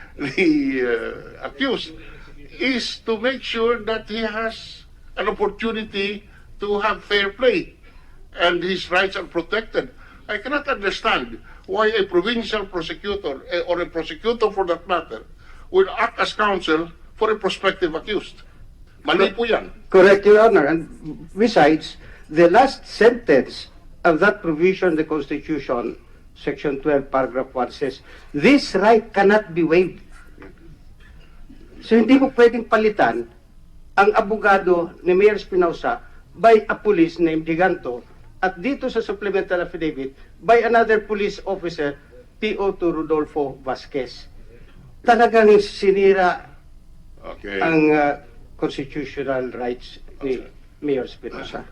accused is to make sure that he has an opportunity to have fair play and his rights are protected. I cannot understand why a provincial prosecutor or a prosecutor for that matter would act as counsel for a prospective accused. Mali po yan.
Correct, Your Honor. And besides, the last sentence of that provision in the Constitution
Section 12, paragraph 1 says, this right cannot be waived. So hindi mo pwedeng palitan ang abogado ni Mayor Espinosa by a police named Giganto at dito sa supplemental affidavit by another police officer, PO2 Rodolfo Vasquez. Talagang sinira
Okay.
ang constitutional rights ni Mayor Espinosa.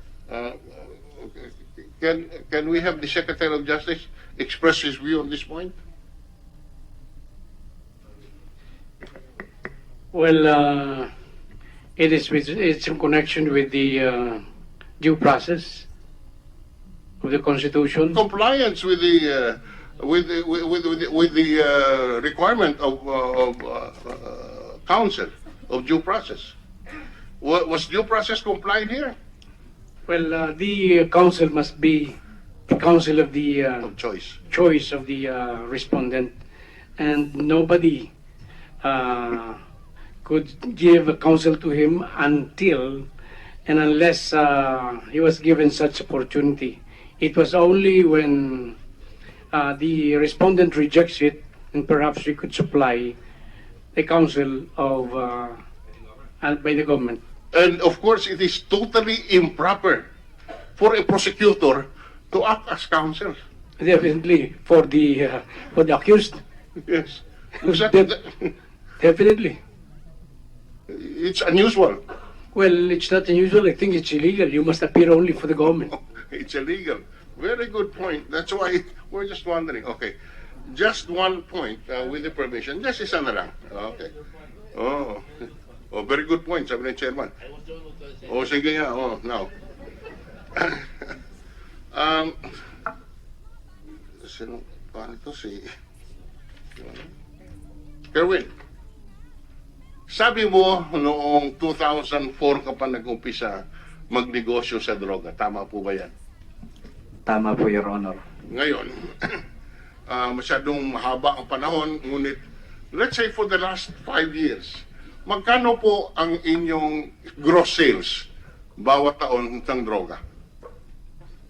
Can we have the Secretary of Justice express his view on this point?
Well, it's in connection with the due process of the Constitution.
Compliance with the requirement of counsel of due process. Was due process complied here?
Well, the counsel must be the counsel of the choice of the respondent, and nobody could give a counsel to him until and unless he was given such opportunity. It was only when the respondent rejects it, and perhaps we could supply a counsel of by the government.
And of course, it is totally improper for a prosecutor to act as counsel.
Definitely for the accused.
Yes.
Definitely.
It's unusual.
Well, it's not unusual. I think it's illegal. You must appear only for the government.
It's illegal. Very good point. That's why we're just wondering. Okay. Just one point with the permission. Just isa na lang. Okay. Oh. Oh, very good point, sabi ng chairman. Oh, sige nga. Oh, now. Sino? Paano ito si... Kerwin, sabi mo noong 2004 ka pa nag-umpisa magnegosyo sa droga. Tama po ba yan?
Tama po, Your Honor.
Ngayon, masyadong mahaba ang panahon, ngunit let's say for the last 5 years, magkano po ang inyong gross sales bawat taon ng droga?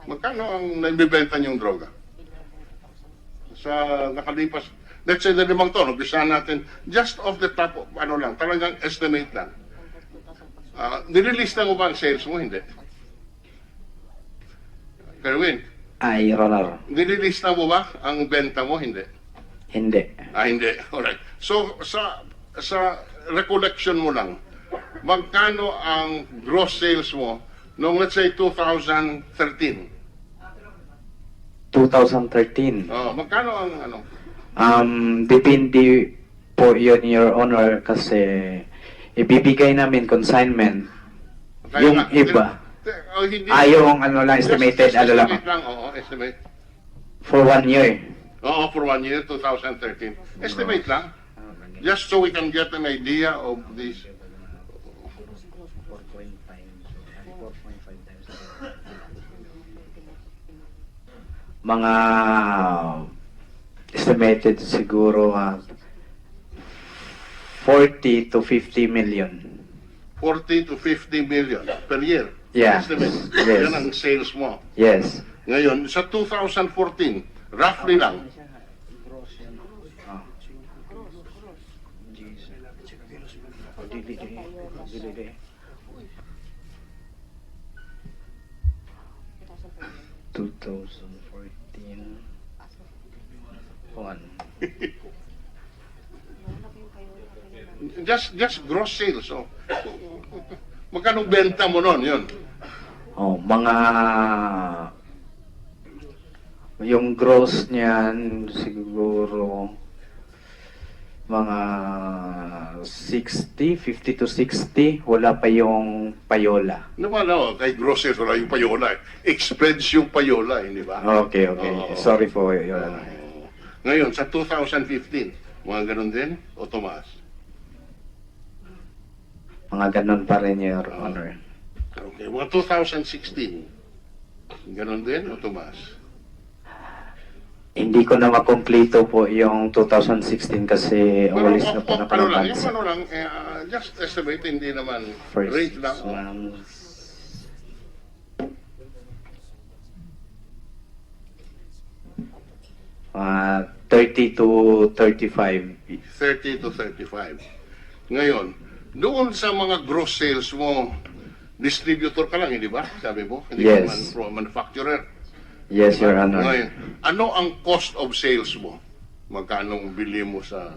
Magkano ang naibibenta niyong droga? Sa nakalipas, let's say na 5 taon, umpisa natin just off the top of, ano lang, talagang estimate lang. Nililista mo ba ang sales mo? Hindi. Kerwin?
Your Honor.
Nililista mo ba ang benta mo? Hindi.
Hindi.
Hindi. Alright. So, sa recollection mo lang, magkano ang gross sales mo noong let's say 2013?
2013.
Magkano ang ano?
Depende po yun, Your Honor, kasi ibibigay namin consignment.
Kaya
yung
nga,
iba.
Hindi.
Yung ano lang, estimated, ano lang.
Estimate lang, oo, estimate.
For 1 year.
Oo, for 1 year, 2013. Estimate lang. Just so we can get an idea of this.
Mga estimated siguro 40 to 50 million.
40 to 50 million per year.
Yeah.
Estimate.
Yes.
Yan ang sales mo.
Yes.
Ngayon, sa 2014, roughly lang,
2014
just gross sales. So, magkano benta mo nun, yun?
Mga yung gross niyan siguro mga 50 to 60, wala pa yung payola.
Naman, kay gross sales, wala yung payola. Expense yung payola, hindi ba?
Okay. Sorry po, Your Honor.
Ngayon, sa 2015, mga ganun din, o tumaas?
Mga ganun pa rin, Your Honor.
Okay, mga 2016, ganun din, o tumaas?
Hindi ko na makompleto po yung 2016 kasi umalis na po na
ano lang,
palabansa.
yung ano lang, just estimate, hindi naman
First
rate lang.
month. 30 to 35.
30 to 35. Ngayon, doon sa mga gross sales mo, distributor ka lang, hindi ba? Sabi mo? Hindi
Yes.
ka manufacturer.
Yes, Your Honor.
Ngayon, ano ang cost of sales mo? Magkano bili mo sa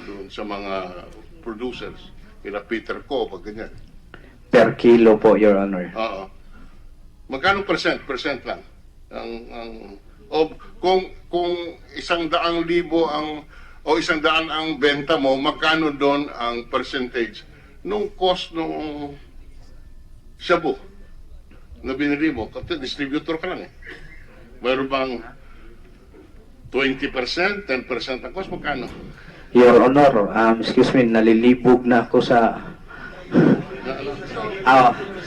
doon sa mga producers? Kila Peter Co, pag ganyan.
Per kilo po, Your Honor.
Oo. Magkano percent? Percent lang. Kung 100,000 o 100 ang benta mo, magkano doon ang percentage nung cost nung shabu na binili mo? Kasi distributor ka lang eh. Meron bang 20%, 10% ang cost? Magkano?
Your Honor, excuse me, nalilibog na ako sa...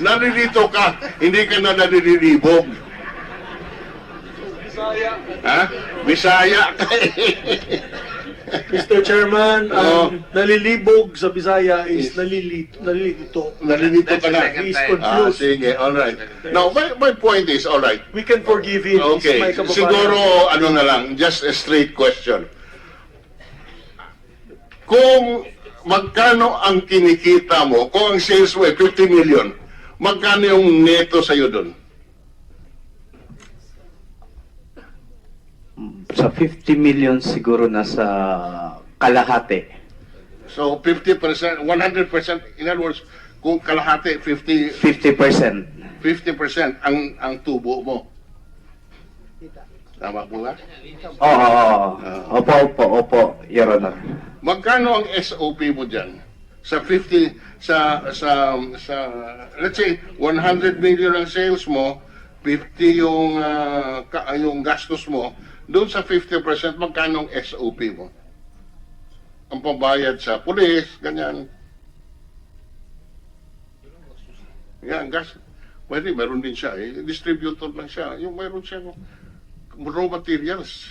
Nalilito ka, hindi ka na nalilibog. Ha? Bisaya ka
Mr. Chairman, nalilibog sa Bisaya is nalilito.
Nalilito ka na.
He is confused.
Sige, alright. Now, my point is, alright.
We can forgive him. He's
Okay,
my kababayan.
siguro, ano na lang, just a straight question. Kung magkano ang kinikita mo, kung ang sales mo ay 50 million, magkano yung neto sa'yo doon?
Sa 50 million siguro nasa kalahati.
So, 50%, 100%, in other words, kung kalahati, 50%
50%.
ang tubo mo. Tama po ba?
Oo. Opo, Your Honor.
Magkano ang SOP mo dyan? Sa 50, let's say, 100 million ang sales mo, 50 yung gastos mo, doon sa 50%, magkano ang SOP mo? Ang pambayad sa pulis, ganyan. Yan, gas. Pwede, meron din siya. Distributor lang siya. Yung meron siya raw materials.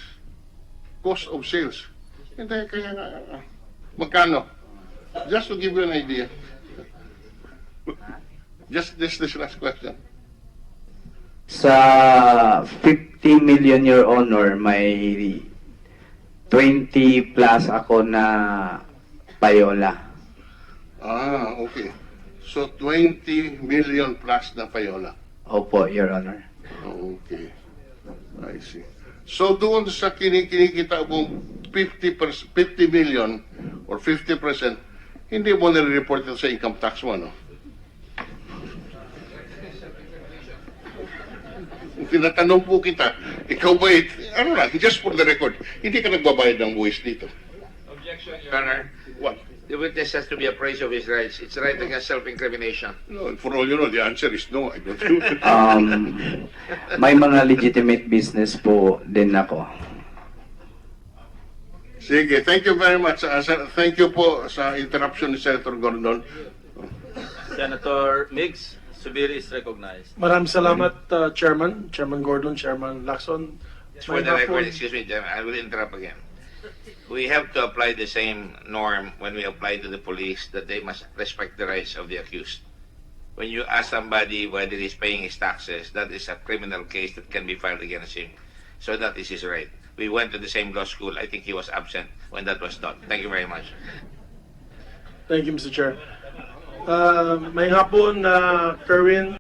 Cost of sales. Hindi, kaya nga, magkano? Just to give you an idea. Just this last question.
Sa 50 million, Your Honor, may 20 plus ako na payola.
Okay. So, 20 million plus na payola.
Opo, Your Honor.
Okay. I see. So, doon sa kinikita mong 50 million or 50%, hindi mo nare-report ito sa income tax mo, no? Tinatanong po kita, ikaw ba, ano lang, just for the record, hindi ka nagbabayad ng buwis dito.
Objection, Your Honor.
What?
The witness has to be appraised of his rights. It's right against self-incrimination.
No, for all you know, the answer is no. I don't do it.
May mga legitimate business po din ako.
Sige, thank you very much. Thank you po sa interruption ni Senator Gordon.
Senator Miggs, Subiri is recognized.
Maraming salamat, Chairman Gordon, Chairman Lacson.
Just for the record, excuse me, I will interrupt again. We have to apply the same norm when we apply to the police, that they must respect the rights of the accused. When you ask somebody whether he's paying his taxes, that is a criminal case that can be filed against him. So that is his right. We went to the same law school. I think he was absent when that was done. Thank you very much.
Thank you, Mr. Chair. May hapon, Kerwin.